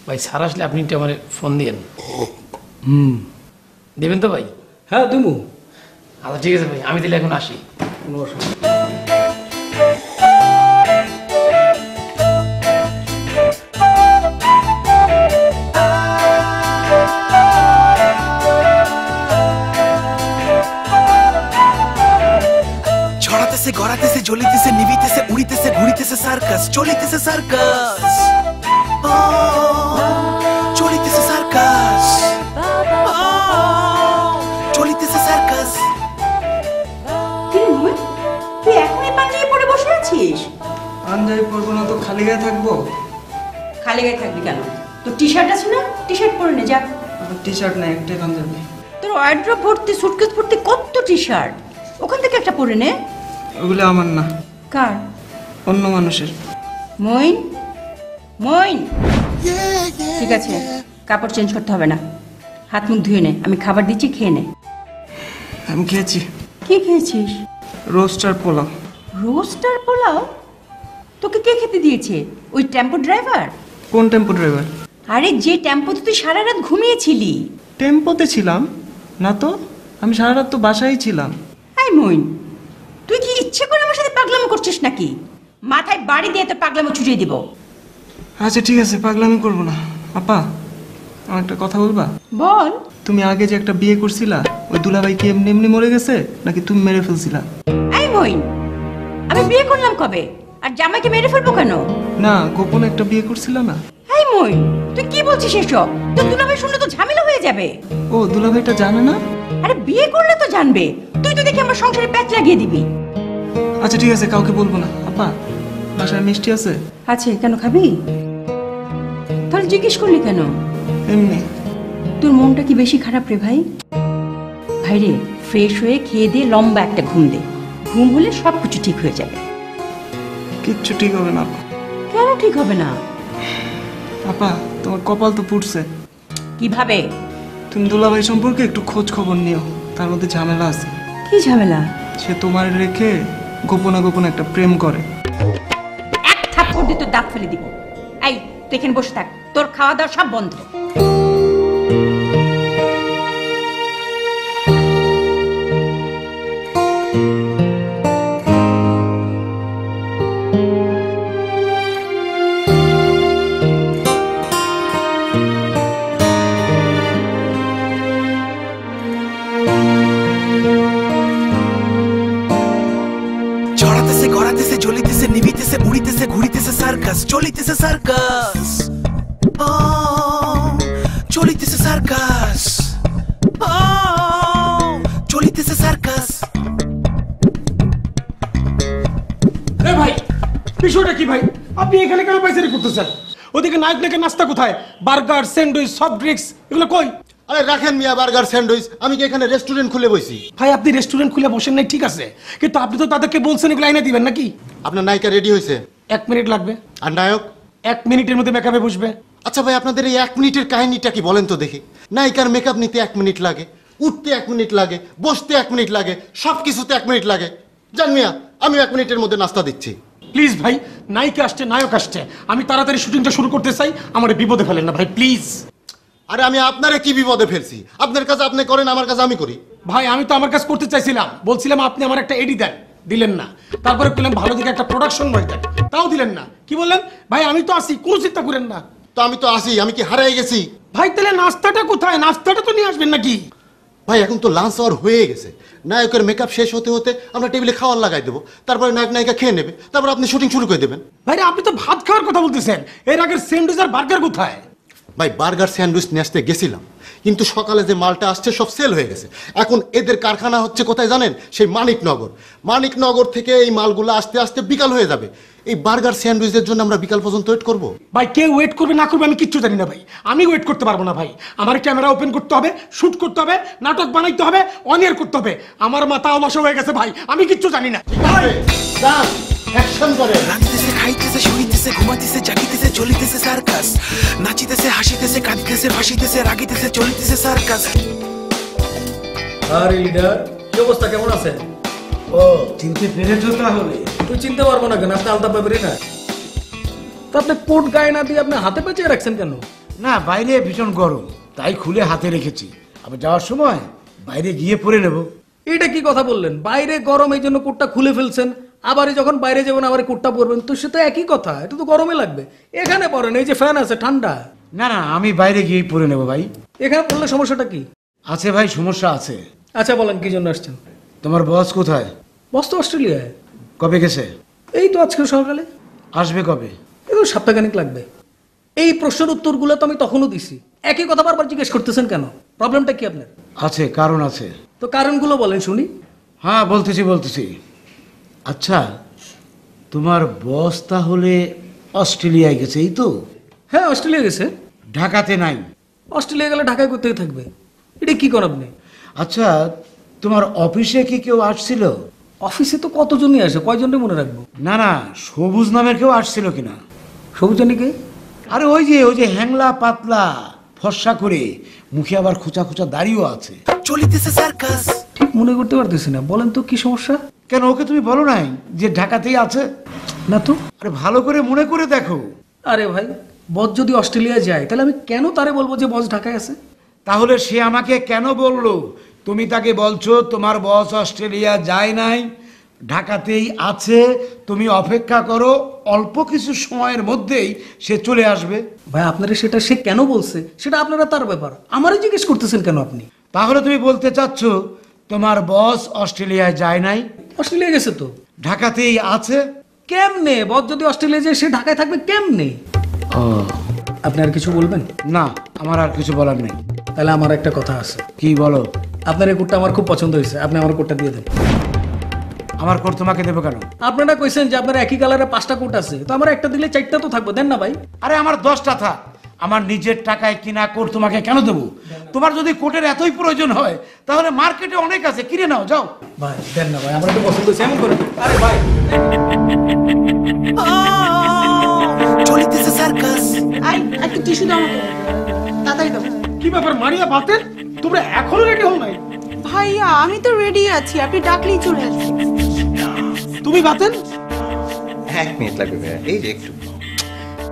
ভাই স্যার আসলে আপনি একটু আমার ফোন দিয়েন। দেবেন তো ভাই? হ্যাঁ দিমু। আচ্ছা ঠিক আছে ভাই, আমি তাহলে এখন আসি। কোনো অসুবিধা। ছড়াতেছে গড়াতেছে জ্বলিতেছে নিবিতেছে উড়িতেছে ঘুরিতেছে সার্কাস চলিতেছে সার্কাস চলিতেছে সার্কাস চলিতেছে সার্কাস। তুই এখনই পাঞ্জাবি পরে বসে আছিস? পাঞ্জাবি পরবো না তো খালি গায়ে থাকবো? খালি গায়ে থাকবি কেন? তোর টি শার্ট আছে না? টি শার্ট পরে নে যা। টি শার্ট না, একটাই পাঞ্জাবি। তোর ওয়ার্ড্রপ ভর্তি, সুটকেস ভর্তি কত টি শার্ট, ওখান থেকে একটা পরে নে। ওগুলো আমার না। কার? অন্য মানুষের। মইন, মইন, ঠিক আছে, কাপড় চেঞ্জ করতে হবে না, হাত মুখ ধুয়ে নে, আমি খাবার দিচ্ছি, খেয়ে নে। আমি খেয়েছি। কি খেয়েছিস? রোস্টার পোলাও। রোস্টার পোলাও? তোকে কে খেতে দিয়েছে? ওই টেম্পো ড্রাইভার? কোন টেম্পো ড্রাইভার? আরে যে টেম্পোতে তুই সারা রাত ঘুমিয়েছিলি। টেম্পোতে ছিলাম না তো, আমি সারা রাত তো বাসায় ছিলাম। এই মইন, তুই কি ইচ্ছে করে আমার সাথে পাগলামো করছিস নাকি? মাথায় বাড়ি দিয়ে তো পাগলামো ছুটিয়ে দিব। আচ্ছা ঠিক আছে, পাগলামি করবো না। আপা, আমার একটা কথা বলবা? বল। তুমি আগে যে একটা বিয়ে করছিলা, ওই দুলাভাই কি এমনি এমনি মরে গেছে নাকি তুমি মেরে ফেলছিলা? এই মইন, আমি বিয়ে করলাম কবে? আর জামাইকে মেরে ফেলবো কেন? না, গোপনে একটা বিয়ে করছিলা না? এই মইন, তুই কি বলছিস এসব? তোর দুলাভাই শুনলে তো ঝামেলা হয়ে যাবে। ও, দুলাভাইটা জানে না? আরে বিয়ে করলে তো জানবে, তুই তো দেখি আমার সংসারে প্যাচ লাগিয়ে দিবি। আচ্ছা ঠিক আছে, কাউকে বলবো না। আপা, বাসায় মিষ্টি আছে? আছে, কেন খাবি? তাহলে জিজ্ঞেস করলি কেন? এমনি। তোর মনটা কি বেশি খারাপ রে ভাই? ভাই রে, ফ্রেশ হয়ে খেয়ে দিয়ে লম্বা একটা ঘুম দে, ঘুম হলে সব কিছু ঠিক হয়ে যাবে। কিচ্ছু ঠিক হবে না। কেন ঠিক হবে না? আপা, তোমার কপাল তো পুড়ছে। কিভাবে? তুমি দুলাভাই সম্পর্কে একটু খোঁজ খবর নিও, তার মধ্যে ঝামেলা আছে। কি ঝামেলা? সে তোমার রেখে গোপনে গোপনে একটা প্রেম করে। এক থাপ্পড় দিয়ে তোর দাঁত ফেলে দিব। এই তুই এখানে বসে থাক, তোর খাওয়া দাওয়া সব বন্ধ। ছড়াতেছে গড়াতেছে জ্বলিতেছে নিবিতেছে উড়িতেছে ঘুরিতেছে সার্কাস চলিতেছে সার্কাস চলিতেছে সার্কাস চলিতেছে সার্কাস। ভাই বিষয়টা কি ভাই? আপনি এখানে কেন পাইচারি করতেছেন? ওদিকে নায়ক নায়কের নাস্তা কোথায়? বার্গার, স্যান্ডউইচ, সফট ড্রিঙ্কস, এগুলো কই? আরে রাখেন মিয়া বার্গার স্যান্ডউইচ, আমি কি এখানে রেস্টুরেন্ট খুলে বসি? ভাই আপনি রেস্টুরেন্ট খুলে বসেন নাই ঠিক আছে, কিন্তু আপনি তো তাদেরকে বলছেন এগুলো এনে দিবেন নাকি? আপনার নায়িকা রেডি হয়েছে? 1 মিনিট লাগবে। আর নায়ক? 1 মিনিটের মধ্যে মেকআপে বসবে। আচ্ছা ভাই, আপনাদের এই 1 মিনিটের কাহিনীটা কি বলেন তো দেখি। নায়িকার মেকআপ নিতে 1 মিনিট লাগে, উঠতে 1 মিনিট লাগে, বসতে 1 মিনিট লাগে, সব কিছুতে 1 মিনিট লাগে। জান মিয়া, আমি 1 মিনিটের মধ্যে নাস্তা দিচ্ছি। প্লিজ ভাই, নায়িকা আসছে, নায়ক আসছে, আমি তাড়াতাড়ি শুটিংটা শুরু করতে চাই, আমার বিপদে ফেলেন না ভাই প্লিজ। আরে আমি আপনারে কি বিপদে ফেলছি? আপনার কাজ আপনি করেন, আমার কাজ আমি করি। ভাই আমি তো আমার কাজ করতে চাইছিলাম, বলছিলাম আপনি আমার একটা এডি দেন, দিলেন না। তারপরে বললাম ভালো দিকে একটা প্রোডাকশন বয় দেন, তাও দিলেন না। কি বললেন? ভাই আমি তো আসি, কোনো চিন্তা করেন না। তো আমি তো আসি, আমি কি হারিয়ে গেছি? ভাই তাহলে নাস্তাটা কোথায়? নাস্তাটা তো নিয়ে আসবেন নাকি? ভাই এখন তো লাঞ্চ আওয়ার হয়ে গেছে, নায়কের মেকআপ শেষ হতে হতে আমরা টেবিলে খাওয়ার লাগাই দেবো, তারপরে নায়ক নায়িকা খেয়ে নেবে, তারপর আপনি শুটিং শুরু করে দেবেন। ভাই আপনি তো ভাত খাওয়ার কথা বলতেছেন, এর আগের স্যান্ডউইচ আর বার্গার কোথায়? ভাই বার্গার স্যান্ডউইচ নিয়ে আসতে গেছিলাম, কিন্তু সকালে যে মালটা আসছে সব সেল হয়ে গেছে। এখন এদের কারখানা হচ্ছে কোথায় জানেন? সেই মানিকনগর। মানিকনগর থেকে এই মালগুলো আসতে আসতে বিকাল হয়ে যাবে। এই বার্গার স্যান্ডউইচের জন্য আমরা বিকাল পর্যন্ত ওয়েট করব? ভাই কে ওয়েট করবে না করবে আমি কিচ্ছু জানি না ভাই। আমি ওয়েট করতে পারবো না ভাই। আমার ক্যামেরা ওপেন করতে হবে, শুট করতে হবে, নাটক বানাইতে হবে, অন এয়ার করতে হবে। আমার মাথা অবশ্য হয়ে গেছে ভাই, আমি কিচ্ছু জানি না। অ্যাকশন করে রাঁধিতেছে খাইতেছে শুইতেছে ঘুমাইতেছে জাগিতেছে চলিতেছে সার্কাস নাচিতেছে হাসিতেছে কাঁদিতেছে ভাসিতেছে রাগিতেছে চলিতেছে সার্কাস। আরে লিডার, কি অবস্থা, কেমন আছেন? ও চিনতে পেরেছো তাহলে? তুই চিনতে পারবো না কেন? আপনি আলতা পাবেন না তো? আপনি কোট গায়ে না দিয়ে আপনি হাতে পেঁচিয়ে রাখছেন কেন? না, বাইরে ভীষণ গরম, তাই খুলে হাতে রেখেছি। আবার যাওয়ার সময় বাইরে গিয়ে পরে নেব। এটা কি কথা বললেন? বাইরে গরম এই জন্য কোটটা খুলে ফেলছেন, আবার যখন বাইরে যাবেন আবার কোটটা পরবেন, তো সে তো একই কথা। এটা তো গরমে লাগবে। এখানে পরেন, এই যে ফ্যান আছে ঠান্ডা। না না, আমি বাইরে গিয়েই পরে নেব ভাই। এখানে পড়লে সমস্যাটা কি? আছে ভাই, সমস্যা আছে। আচ্ছা বলেন, কি জন্য আসছেন? তোমার বস কোথায়? বস তো অস্ট্রেলিয়ায়। কবে গেছে? এই তো আজকে সকালে। আসবে কবে? এই তো সপ্তাহখানেক লাগবে। এই প্রশ্নের উত্তরগুলো তো আমি তখনও দিছি, একই কথা বারবার জিজ্ঞেস করতেছেন কেন? প্রবলেমটা কি আপনার? আছে, কারণ আছে। তো কারণগুলো বলেন শুনি। হ্যাঁ বলতেছি। আচ্ছা, তোমার বস তাহলে অস্ট্রেলিয়ায় গেছে, এই তো? হ্যাঁ অস্ট্রেলিয়া গেছে। ঢাকাতে নাই? অস্ট্রেলিয়া গেলে ঢাকায় করতে থাকবে, এটা কি করেন আপনি? আচ্ছা, তোমার অফিসে কি কেউ আসছিল? অফিসে তো কতজনই আসে, কয়জনকে মনে রাখবো? না না, সবুজ নামের কেউ আসছিল কিনা? সবুজ জানি কে? আরে ওই যে হ্যাংলা পাতলা ফর্সা করে, মুখে আবার খোঁচা খোঁচা দাড়িও আছে। চলিতেছে সার্কাস। ঠিক মনে করতে পারতেছি না, বলেন তো কি সমস্যা? কেন, ওকে তুমি বলো নাই যে ঢাকাতেই আছে? না তো। আরে ভালো করে মনে করে দেখো। আরে ভাই, বস যদি অস্ট্রেলিয়া যায় তাহলে আমি কেন তারে বলবো যে বস ঢাকায় আছে? তাহলে সে আমাকে কেন বললো? তুমি তাকে বলছো তোমার বস অস্ট্রেলিয়া যায় নাই, ঢাকাতেই আছে, তুমি অপেক্ষা করো, অল্প কিছু সময়ের মধ্যেই সে চলে আসবে। ভাই আপনারা সেটা সে কেন বলছে সেটা আপনারা তার ব্যাপার, আমারই জিজ্ঞেস করতেছেন কেন আপনি? তাহলে তুমি বলতে চাচ্ছ তোমার বস অস্ট্রেলিয়ায় যায় নাই? অস্ট্রেলিয়া গেছে তো। ঢাকাতেই আছে? কেমনে? বস যদি অস্ট্রেলিয়া যায় সে ঢাকায় থাকবে কেমনে? ও, আপনি আর কিছু বলবেন? না, আমার আর কিছু বলার নেই। তাহলে আমার একটা কথা আছে। কি বলো? আপনার এই কোটটা আমার খুব পছন্দ হয়েছে, আপনি আমার কোটটা দিয়ে দেন। আমার কোট তোমাকে দেবো কেন? আপনারা কইছেন যে আপনার একই কালারে 5টা কোট আছে, তো আমার একটা দিলে 4টা তো থাকবে, দেন না ভাই। আরে আমার 10টা থাক, আমার নিজের টাকায় কিনা কোট তোমাকে কেন দেবো? তোমার যদি কোটের এতই প্রয়োজন হয় তাহলে মার্কেটে অনেক আছে, কিনে নাও, যাও। ভাই দেন না ভাই, আমার একটু পছন্দ হয়েছে, এমন করে। আরে ভাই চলিতেছে সার্কাস। আই একটা টিস্যু দাও আমাকে, তাড়াতাড়ি দাও। কি ব্যাপার মারিয়া বাতের, তোমরা এখনো রেডি হও নাই? ভাইয়া আমি তো রেডি আছি, আপনি ডাকলেই চলে আসবেন। তুমি বাতেন? 1 মিনিট লাগবে ভাইয়া, এই যে একটু।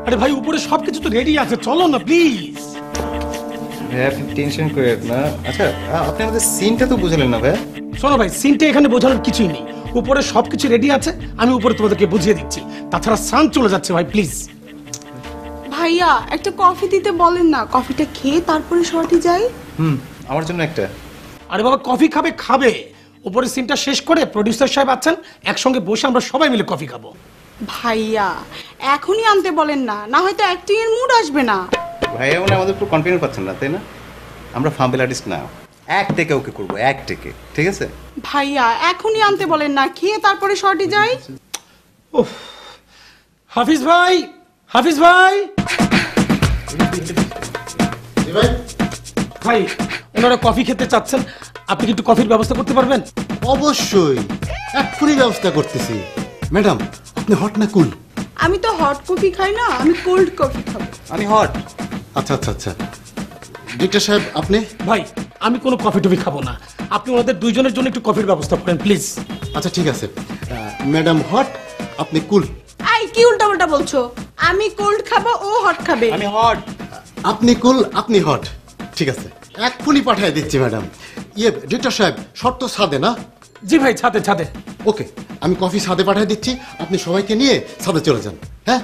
আরে ভাই উপরে সবকিছু তো রেডি আছে, চলো না প্লিজ। ভাইয়া আপনি টেনশন করেন না। আচ্ছা, আপনি আমাদের সিনটা তো বুঝলেন না ভাইয়া? শোনো ভাই, সিনটা এখানে বোঝানোর কিছুই নেই, উপরে সবকিছু রেডি আছে, আমি উপরে তোমাদেরকে বুঝিয়ে দিচ্ছি। তাছাড়া সান চলে যাচ্ছে ভাই, প্লিজ। ভাইয়া একটা কফি দিতে বলেন না, কফিটা খেয়ে তারপরে শর্টে যাই। আমার জন্য একটা। আরে বাবা, কফি খাবে খাবে, উপরে সিনটা শেষ করে প্রডিউসার সাহেব আছেন, একসঙ্গে বসে আমরা সবাই মিলে কফি খাবো। ভাইয়া এখনই আনতে বলেন না, না হয়তো অ্যাক্টিং এর মুড আসবে না। ভাইয়া মানে আমাদের পুরো কনফিডেন্স পাচ্ছেন না, তাই না? আমরা ফাম্বেল আর্টিস্ট না, এক টেকে ওকে করবো, এক টেকে, ঠিক আছে? ভাইয়া এখনই আনতে বলেন না, খেয়ে তারপরে শর্টে যাই। উফ, হাফিজ ভাই, হাফিজ ভাই, ভাই ওনারা কফি খেতে চাচ্ছেন, আপনি কি একটু কফির ব্যবস্থা করতে পারবেন? অবশ্যই, এক্ষুনি ব্যবস্থা করতেছি। ম্যাডাম আপনি হট না কুল? আমি তো হট কফি খাই না, আমি কোল্ড কফি খাবো। আমি হট। আচ্ছা আচ্ছা আচ্ছা, ডিরেক্টর সাহেব আপনি? ভাই আমি কোনো কফি টফি খাবো না, আপনি ওনাদের দুইজনের জন্য একটু কফির ব্যবস্থা করেন প্লিজ। আচ্ছা ঠিক আছে, ম্যাডাম হট, আপনি কুল। আই কি উল্টাপাল্টা বলছো? আমি কোল্ড খাবো, ও হট খাবে। আমি হট। আপনি কুল, আপনি হট, ঠিক আছে এক্ষুনি পাঠিয়ে দিচ্ছি ম্যাডাম। ইয়ে ডিরেক্টর সাহেব, শর্ত ছাদে না? জি ভাই, ছাদে ছাদে। ওকে, আমি কফি ছাদে পাঠিয়ে দিচ্ছি, আপনি সবাইকে নিয়ে ছাদে চলে যান। হ্যাঁ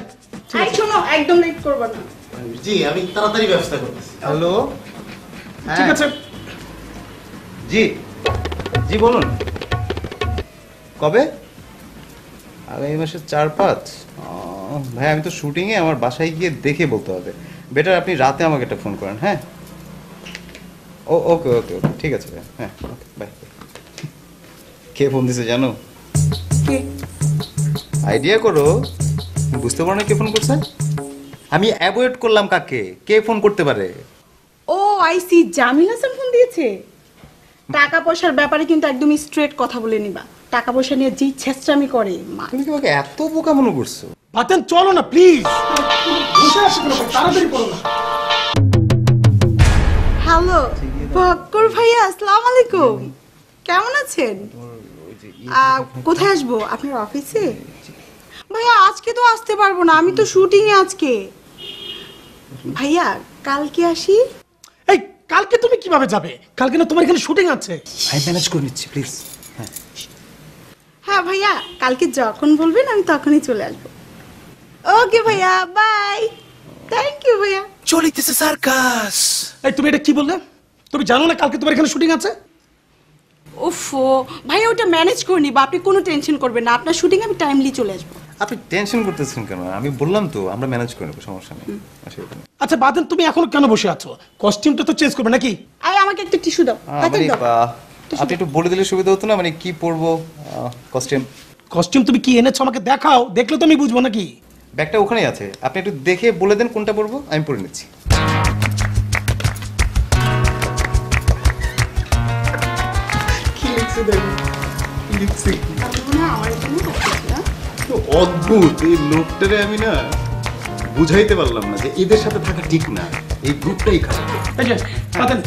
আই শোনো, একদম লেট করবে না। জি, আমি তাড়াতাড়ি ব্যবস্থা করতেছি। হ্যালো, ঠিক আছে। জি জি বলুন, কবে? আগামী মাসের 4-5। ভাই আমি তো শুটিংয়ে, আমার বাসায় গিয়ে দেখে বলতে হবে। বেটার আপনি রাতে আমাকে একটা ফোন করেন, হ্যাঁ? ওকে ওকে ওকে, ঠিক আছে ভাই, হ্যাঁ ওকে বাই। কে ফোন দিছে জানো? আইডিয়া করো, বুঝতে পারো না কে ফোন করছে? আমি অ্যাভয়েড করলাম কাকে, কে ফোন করতে পারে? O I C, Jamil Hasan phone দিয়েছে। টাকা পয়সার ব্যাপারে কিন্তু একদম স্ট্রেট কথা বলে নিবা। টাকা পয়সা নিয়ে যে ছেঁচড়ামি করে। তুমি কি আমাকে এত বোকা মনে করছো? বাতেন চলো না প্লিজ, তাড়াতাড়ি করো না। হ্যালো ফক্কর ভাইয়া, আসসালামু আলাইকুম, কেমন আছেন? কোথায় আসবো? আপনার অফিসে? ভাইয়া আজকে তো আসতে পারবো না, আমি তো শুটিং এ আজকে। ভাইয়া কালকে আসি। এই কালকে তুমি কিভাবে যাবে? কালকে না তোমার এখানে শুটিং আছে। আমি ম্যানেজ করে নিচ্ছি প্লিজ। হ্যাঁ ভাইয়া, কালকে যখন বলবেন আমি তখনই চলে আসবো। ওকে ভাইয়া, বাই। থ্যাংক ইউ ভাইয়া। চলিতেছে সার্কাস। এই তুমি এটা কি বললে? তুমি জানো না কালকে তোমার এখানে শুটিং আছে? ওফো ভাইয়া, ওটা ম্যানেজ করে নিবা, আপনি কোনো টেনশন করবেন না। আপনার শুটিং আমি টাইমলি চলে আসবো। আপনি টেনশন করতেছেন কেন? আমি বললাম তো আমরা ম্যানেজ করে নেবো, সমস্যা নেই। আচ্ছা বাদেন, তুমি এখনো কেন বসে আছো? কস্টিউমটা তো চেঞ্জ করবে নাকি? আয় আমাকে একটা টিস্যু দাও। আপনি একটু বলে দিলে সুবিধা হতো না, মানে কি পরবো কস্টিউম? কস্টিউম তুমি কি এনেছো আমাকে দেখাও, দেখলে তো আমি বুঝবো নাকি। ব্যাগটা ওখানেই আছে, আপনি একটু দেখে বলে দেন কোনটা পরবো, আমি পরে নিচ্ছি। অদ্ভুত এই লোকটারে আমি না বুঝাইতে পারলাম না যে এদের সাথে থাকা ঠিক না, এই গ্রুপটাই খারাপ। এই যে বাদেন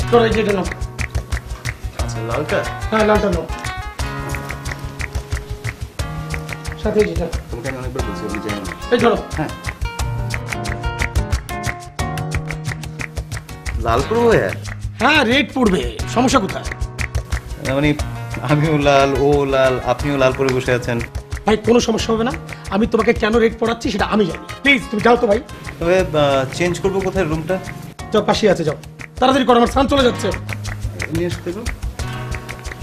তোরা এই যেটা নাও। আচ্ছা লালটা? হ্যাঁ লালটা নাও, সাথে যেটা। তোমাকে আমি অনেকবার বলছি আমি জানি না। এই ধরো। হ্যাঁ লাল পরবো? হ্যাঁ রেড পড়বে, সমস্যা কোথায়? মানে আমিও লাল, ও লাল, আপনিও লাল পরে বসে আছেন। ভাই কোনো সমস্যা হবে না, আমি তোমাকে কেন রেড পড়াচ্ছি সেটা আমি জানি। প্লিজ তুমি যাও তো ভাই। তবে চেঞ্জ করবো কোথায়? রুমটা যাও, পাশে আছে, যাও তাড়াতাড়ি করো, আমার স্নান চলে যাচ্ছে। নিয়ে আসতে দেবো,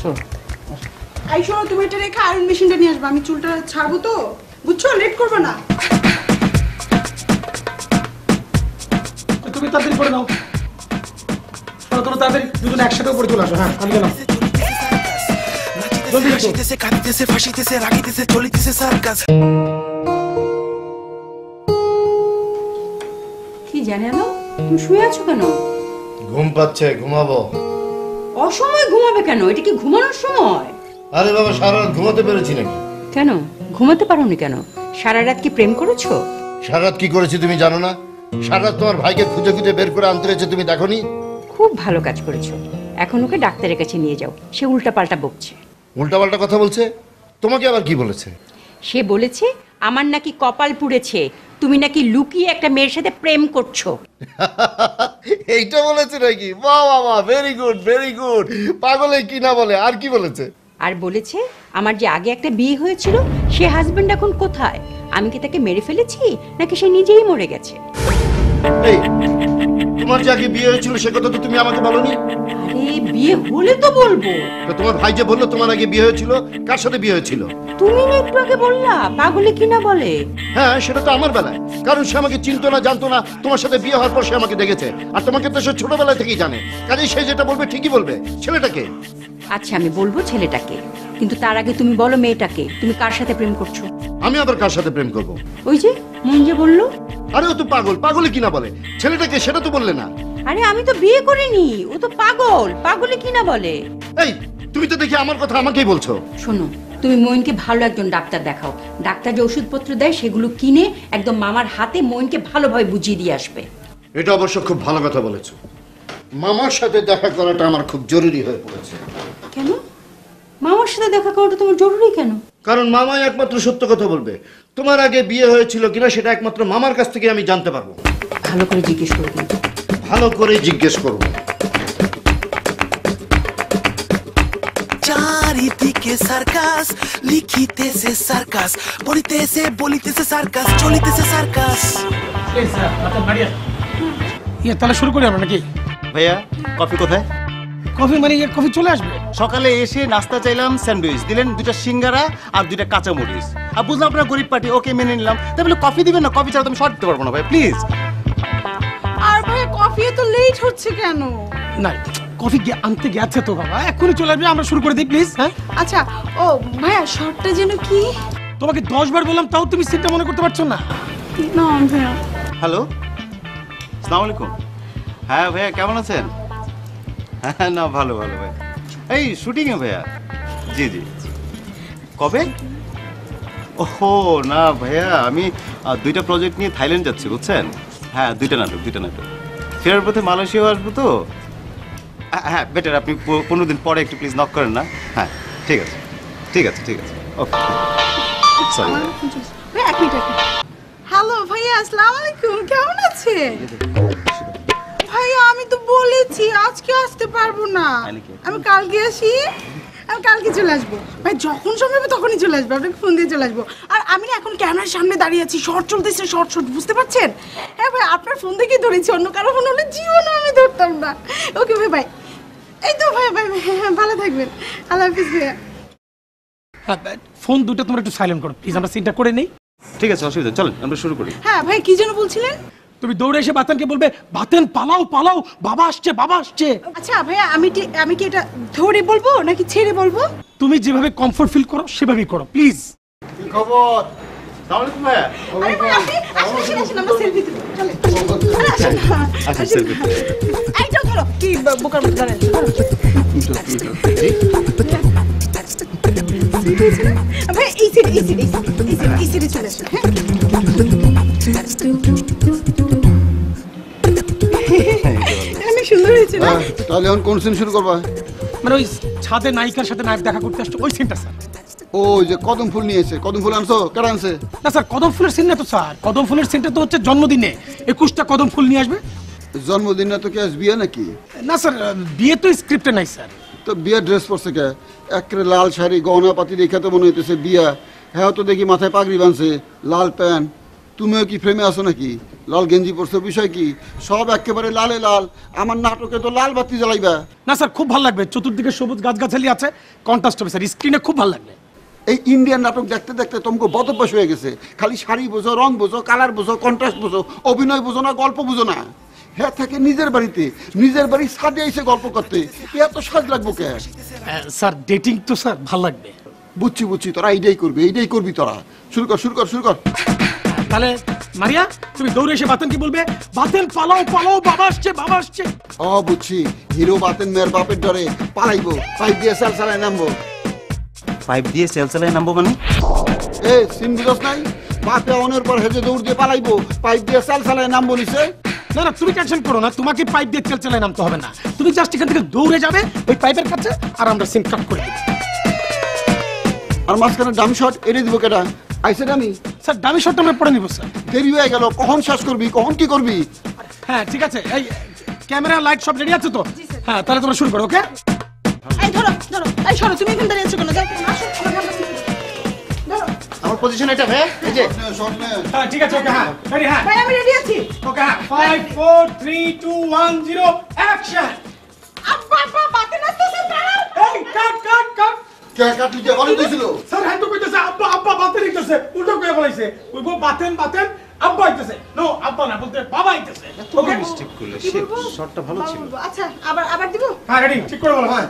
চলো। এই শোনো, তুমি এটা রেখে আয়রন মেশিনটা নিয়ে আসবে, আমি চুলটা ছাড়বো তো, বুঝছো? লেট করবে না। তুমি তাড়াতাড়ি করে নাও, তোমরা তাড়াতাড়ি দুজনে একসাথে উপরে চলে আসো। হ্যাঁ আমি গেলাম। হাসিতেছে, কাঁদিতেছে, ফাঁসিতেছে, রাগিতেছে, চলিতেছে সার্কাস। কি জানি না, তুমি শুয়ে আছো কেন? ঘুম পাচ্ছে, ঘুমাবো। অসময় ঘুমাবে কেন? এটা কি ঘুমানোর সময়? আরে বাবা, সারা রাত ঘুমাতে পেরেছি নাকি? কেন ঘুমাতে পারোনি কেন? সারা রাত কি প্রেম করেছো? সারা রাত কি করেছি তুমি জানো না? সারা রাত তোমার ভাইকে খুঁজে খুঁজে বের করে আনতে হয়েছে, তুমি দেখোনি? খুব ভালো কাজ করেছো। এখন ওকে ডাক্তারের কাছে নিয়ে যাও, সে উল্টাপাল্টা বকছে। উল্টাপাল্টা কথা বলছে? তোমাকে আবার কি বলেছে? সে বলেছে আমার নাকি কপাল পুড়েছে, তুমি নাকি লুকিয়ে একটা মেয়ের সাথে প্রেম করছো। এইটা বলেছে নাকি? বাহ বাহ বাহ, ভেরি গুড ভেরি গুড। পাগলে কি না বলে, আর কি বলেছে? আর বলেছে আমার যে আগে একটা বিয়ে হয়েছিল সে হাজবেন্ড এখন কোথায়, আমি কি তাকে মেরে ফেলেছি নাকি সে নিজেই মরে গেছে। এই তোমার যে আগে বিয়ে হয়েছিল সে কথা তো তুমি আমাকে বলনি। আরে বিয়ে হলে তো বলবো। তো তোমার ভাই যে বললো তোমার আগে বিয়ে হয়েছিল, কার সাথে বিয়ে হয়েছিল? তুমি না একটু আগে বললা পাগলে কি না বলে। হ্যাঁ সেটা তো আমার বেলায়, কারণ সে আমাকে চিনতো না, জানতো না। তোমার সাথে বিয়ে হওয়ার পর সে আমাকে দেখেছে, আর তোমাকে তো সে ছোটবেলা থেকেই জানে। কাজেই সে যেটা বলবে ঠিকই বলবে। ছেলেটাকে? আচ্ছা আমি বলবো ছেলেটাকে, কিন্তু তার আগে তুমি বলো মেয়েটাকে, তুমি কার সাথে প্রেম করছো? আমি আবার কার সাথে প্রেম করব? ওই যে মঞ্জে বললো। আরে ও তো পাগল, পাগলে কি না বলে। ছেলেটাকে সেটা তো বললে না। আরে আমি তো বিয়ে করিনি, ও তো পাগল, পাগলে কি না বলে। এই তুমি তো দেখি আমার কথা আমাকেই বলছো। শোনো, তুমি মইনকে ভালো একজন ডাক্তার দেখাও। ডাক্তার যে ওষুধপত্র দেয় সেগুলো কিনে একদম মামার হাতে মইনকে ভালোভাবে বুঝিয়ে দিয়ে আসবে। এটা অবশ্য খুব ভালো কথা বলেছো। মামার সাথে দেখা করাটা আমার খুব জরুরি হয়ে পড়েছে। কেন মামার সাথে দেখা করাটা তোমার জরুরি কেন? কারণ মামাই একমাত্র সত্য কথা বলবে। তোমার আগে বিয়ে হয়েছিল কিনা সেটা একমাত্র মামার কাছ থেকে আমি জানতে পারবো। ভালো করে জিজ্ঞেস করো কিন্তু। ভালো করে জিজ্ঞেস করবো। চারিদিকে সার্কাস, লিখিতেছে সার্কাস, পড়িতেছে বলিতেছে সার্কাস, চলিতেছে সার্কাস। তাহলে শুরু করি আমরা নাকি? ভাইয়া কফি কোথায়? কফি মানে কফি চলে আসবে। সকালে এসে নাস্তা চাইলাম, স্যান্ডউইচ দিলেন, 2টা সিঙ্গারা আর 2টা কাঁচা মরিচ। আর বুঝলাম আপনার গরিব পার্টি, ওকে মেনে নিলাম। তাই বলে কফি দিবেন না? কফি ছাড়া তো আমি শর্ট দিতে পারবো না ভাই, প্লিজ। লেট হচ্ছে কেন? না কফি আনতে গেছে তো বাবা, এখনই চলে আসবে, আমরা শুরু করে দিই প্লিজ। হ্যাঁ আচ্ছা ও ভাইয়া শর্টটা যেন কি? তোমাকে 10 বার বললাম তাও তুমি সিনটা মনে করতে পারছো না। না ভাইয়া। হ্যালো, আসসালামু আলাইকুম। হ্যাঁ ভাইয়া কেমন আছেন? হ্যাঁ না ভালো ভালো ভাই। এই শুটিংয়ে ভাইয়া? জি জি। কবে? ওহো না ভাইয়া, আমি 2টা প্রজেক্ট নিয়ে থাইল্যান্ড যাচ্ছি বুঝছেন। হ্যাঁ 2টা নাটক। ফেরার পথে মালয়েশিয়াও আসবো তো। হ্যাঁ বেটার আপনি 15 দিন পরে একটু প্লিজ নক করেন না। হ্যাঁ ঠিক আছে ওকে সরি। ভাই এক মিনিট। হ্যালো ভাইয়া, আসসালামু আলাইকুম, কেমন আছেন? ভাইয়া আমি তো বলেছি আজকে আসতে পারবো না, আমি কালকে আসি। আমি কালকে চলে আসবো ভাই, যখন সময় হবে তখনই চলে আসবো, আপনাকে ফোন দিয়ে চলে আসবো। আর আমি না এখন ক্যামেরার সামনে দাঁড়িয়ে আছি, শর্ট চলতেছে, শর্ট বুঝতে পারছেন? হ্যাঁ ভাই আপনার ফোন থেকেই ধরেছি, অন্য কারো ফোন হলে জীবনও আমি ধরতাম না। ওকে ভাই বাই। এই তো ভাই ভালো থাকবেন, আল্লাহ হাফিজ ভাইয়া। ফোন দুটো তোমরা একটু সাইলেন্ট করো প্লিজ, আমরা সিনটা করে নেই। ঠিক আছে অসুবিধা, চলেন আমরা শুরু করি। হ্যাঁ ভাই কি যেন বলছিলেন? তুমি দৌড়ে এসে বাতেনকে বলবে বাতেন পালাও বাবা আসছে। আচ্ছা ভাইয়া আমি কি এটা ধরে বলবো নাকি ছেড়ে বলবো? তুমি যেভাবে কমফর্ট ফিল করো সেভাবেই করো প্লিজ। কি খবর? আসসালামু আলাইকুম ভাইয়া। আরে ভাই আসেন আমরা সেলফি তুলবো, চলে আচ্ছা সেলফি। এইটা ধরো কি বোকার মধ্যে দাঁড়ান। ভাই এই সিটে চলে আসেন। অনেক সুন্দর হয়েছে না? তাহলে এখন কোন সিন শুরু করবা? মানে ওই ছাদে নায়িকার সাথে নায়ক দেখা করতে আসছে ওই সিনটা স্যার। ও যে কদম ফুল নিয়েছে, কদম ফুল আনছো? কেন আনছে? না স্যার কদম ফুলের সিন না তো স্যার, কদম ফুলের সিনটা তো হচ্ছে জন্মদিনে 21টা কদম ফুল নিয়ে আসবে। জন্মদিন না তো কি আজ বিয়ে নাকি? না স্যার বিয়ে তো স্ক্রিপ্টে নাই স্যার। তো বিয়ের ড্রেস পরছে কে? একেবারে লাল শাড়ি গহনা পাতি দেখে তো মনে হইতেছে বিয়া। হ্যাঁ তো দেখি মাথায় পাগড়ি বাঁধছে, লাল প্যান্ট। তুমিও কি ফ্রেমে আসো নাকি? লাল গেঞ্জি পরছো, বিষয় কি? সব একেবারে লালে লাল। আমার নাটকে তো লাল বাতি জ্বালাইবা। না স্যার খুব ভালো লাগবে, চতুর্দিকে সবুজ গাছগাছালি আছে, কন্ট্রাস্ট হবে স্যার, স্ক্রিনে খুব ভালো লাগবে। এই ইন্ডিয়ান নাটক দেখতে দেখতে তোমাকে বদভ্যাস হয়ে গেছে। খালি শাড়ি বোঝো, রং বোঝো, কালার বোঝো, কন্ট্রাস্ট বোঝো, অভিনয় বোঝো না, গল্প বোঝো না। হ্যাঁ থাকে নিজের বাড়িতে, নিজের বাড়ি সাজে এসে গল্প করতে, এত সাজ লাগবো কে? স্যার ডেটিং তো স্যার ভালো লাগবে। বুঝছি তোরা এইটাই করবি তোরা। শুরু কর। তাহলে মারিয়া তুমি দৌড়ে এসে বাতেনকে বলবে বাতেন পালাও বাবা আসছে। ও বুঝছি, হিরো বাতেন মেয়ের বাপের ডরে পালাইবো, পাইপ দিয়ে চালায় নামবো। পাইপ দিয়ে চালায় নামবো মানে? এ সিন বুঝছ নাই? বাপে অনের পর হেজে দৌড় দিয়ে পালাইবো, পাইপ দিয়ে চালায় নামবো নিছে। না তুমি টেনশন করো না, তোমাকে পাইপ দিয়ে চালায় নামতে হবে না, তুমি জাস্ট এখান থেকে দৌড়ে যাবে ওই পাইপের কাছে, আর আমরা সিন কাট করে দেব। আর মাঝখানে ডামি শট এড়িয়ে দিব কেটা? আইসে ডামি? স্যার ডামি শটটা আমরা পড়ে নিব স্যার। দেরি হয়ে গেল, কখন শেষ করবি, কখন কি করবি? হ্যাঁ ঠিক আছে, এই ক্যামেরা লাইট সব রেডি আছে তো? হ্যাঁ তাহলে তোমরা শুরু করো। ওকে এই ধরো এই সরো, তুমি এখানে দাঁড়িয়ে আছো কেন? যাও আসো, ধরো আমার পজিশন এটা ভাই। এই যে হ্যাঁ ঠিক আছে। ওকে হ্যাঁ রেডি। হ্যাঁ ভাই আমি রেডি আছি। ওকে হ্যাঁ 5 4 3 2 1 0 অ্যাকশন। আব্বা বাতেন আসতেছে, দাঁড়াও। এই কাট কে কাটলি কে বলে দিছিল? স্যার হ্যাঁ তো কইতেছে আব্বা বাতেন হইতেছে, উল্টো কইয়া বলাইছে। ওই গো বাতেন আব্বা হইতেছে। নো আব্বা না বলতে বাবা হইতেছে। ওকে মিস্টেক করলে শটটা ভালো ছিল। আচ্ছা আবার দিব? হ্যাঁ রেডি, ঠিক করে বলো। হ্যাঁ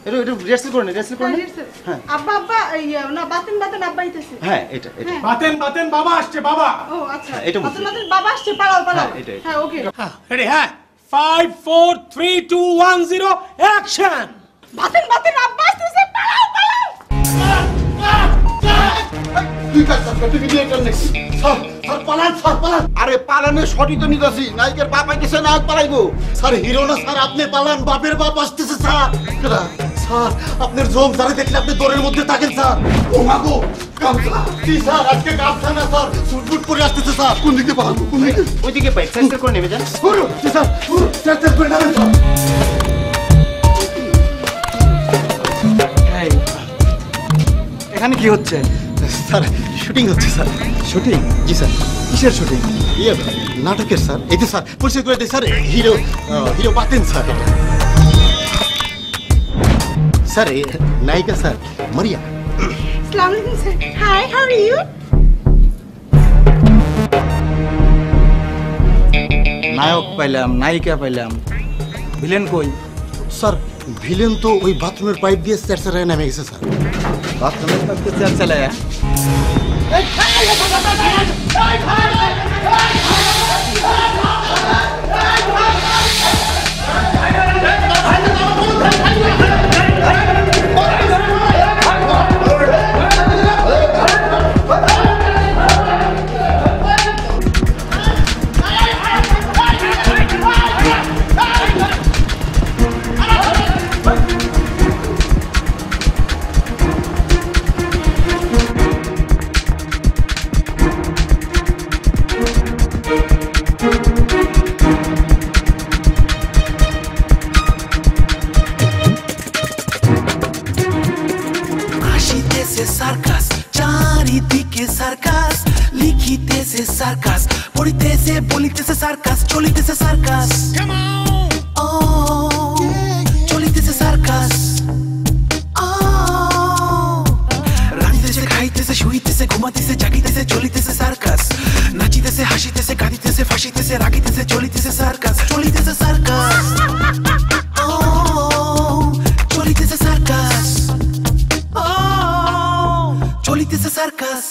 এটা রিহার্সাল করে নে। হ্যাঁ আব্বা না বাতেন আব্বা হইতেছে। হ্যাঁ এটা বাতেন বাবা আসছে বাবা। ও আচ্ছা এটা বাতেন বাবা আসছে, পালাও। হ্যাঁ ওকে রেডি। হ্যাঁ 5 4 3 2 1 0 অ্যাকশন। বাতেন আব্বা আসতেছে, পালাও। আরে পালানে সঠিক তো নিতেছি, নায়কের বাপ আইতেছে, নায়ক পালাইবো। স্যার হিরো না স্যার, আপনি পালান, বাপের বাপ আসতেছে স্যার। স্যার আপনার জোম স্যারে দেখলে আপনি দৌড়ের মধ্যে থাকেন স্যার। ও মাগো কি স্যার, আজকে গামছা না স্যার, সুটবুট পরে আসতেছে স্যার। কোন দিকে পালাবো? কোন দিকে? ওইদিকে পাইপ সেন্টার করে নেমে যান। স্যার করে নামেন স্যার। এখানে কি হচ্ছে? স্যার শুটিং হচ্ছে স্যার। শুটিং? জি স্যার। কিসের শুটিং? নাটকের স্যার। এই যে স্যার পরিচয় করে দিই sir, hero Baten sir. Sir নায়িকা স্যার মারিয়া। আসসালামু আলাইকুম sir. Hi, how are you? নায়ক পাইলাম, নায়িকা পাইলাম, ভিলেন কই? স্যার ভিলেন তো ওই বাথরুমের পাইপ দিয়ে চেরচেরায় নেমে গেছে স্যার। বাথরুমের পাইপ দিয়ে চেরচেরায়? সার্কাস, চারিদিকে সার্কাস, লিখিতেছে সার্কাস, পড়িতেছে বলিতেছে সার্কাস, চলিতেছে সার্কাস, চলিতেছে সার্কাস, রাঁধিতেছে খাইতেছে শুইতেছে ঘুমাতেছে জাগিতেছে চলিতেছে সার্কাস, নাচিতেছে হাসিতেছে কাঁদিতেছে ফাঁসিতেছে রাগিতেছে চলিতেছে সার্কাস, চলিতেছে সার্কাস, চলিতেছে সার্কাস, চলিতেছে সার্কাস।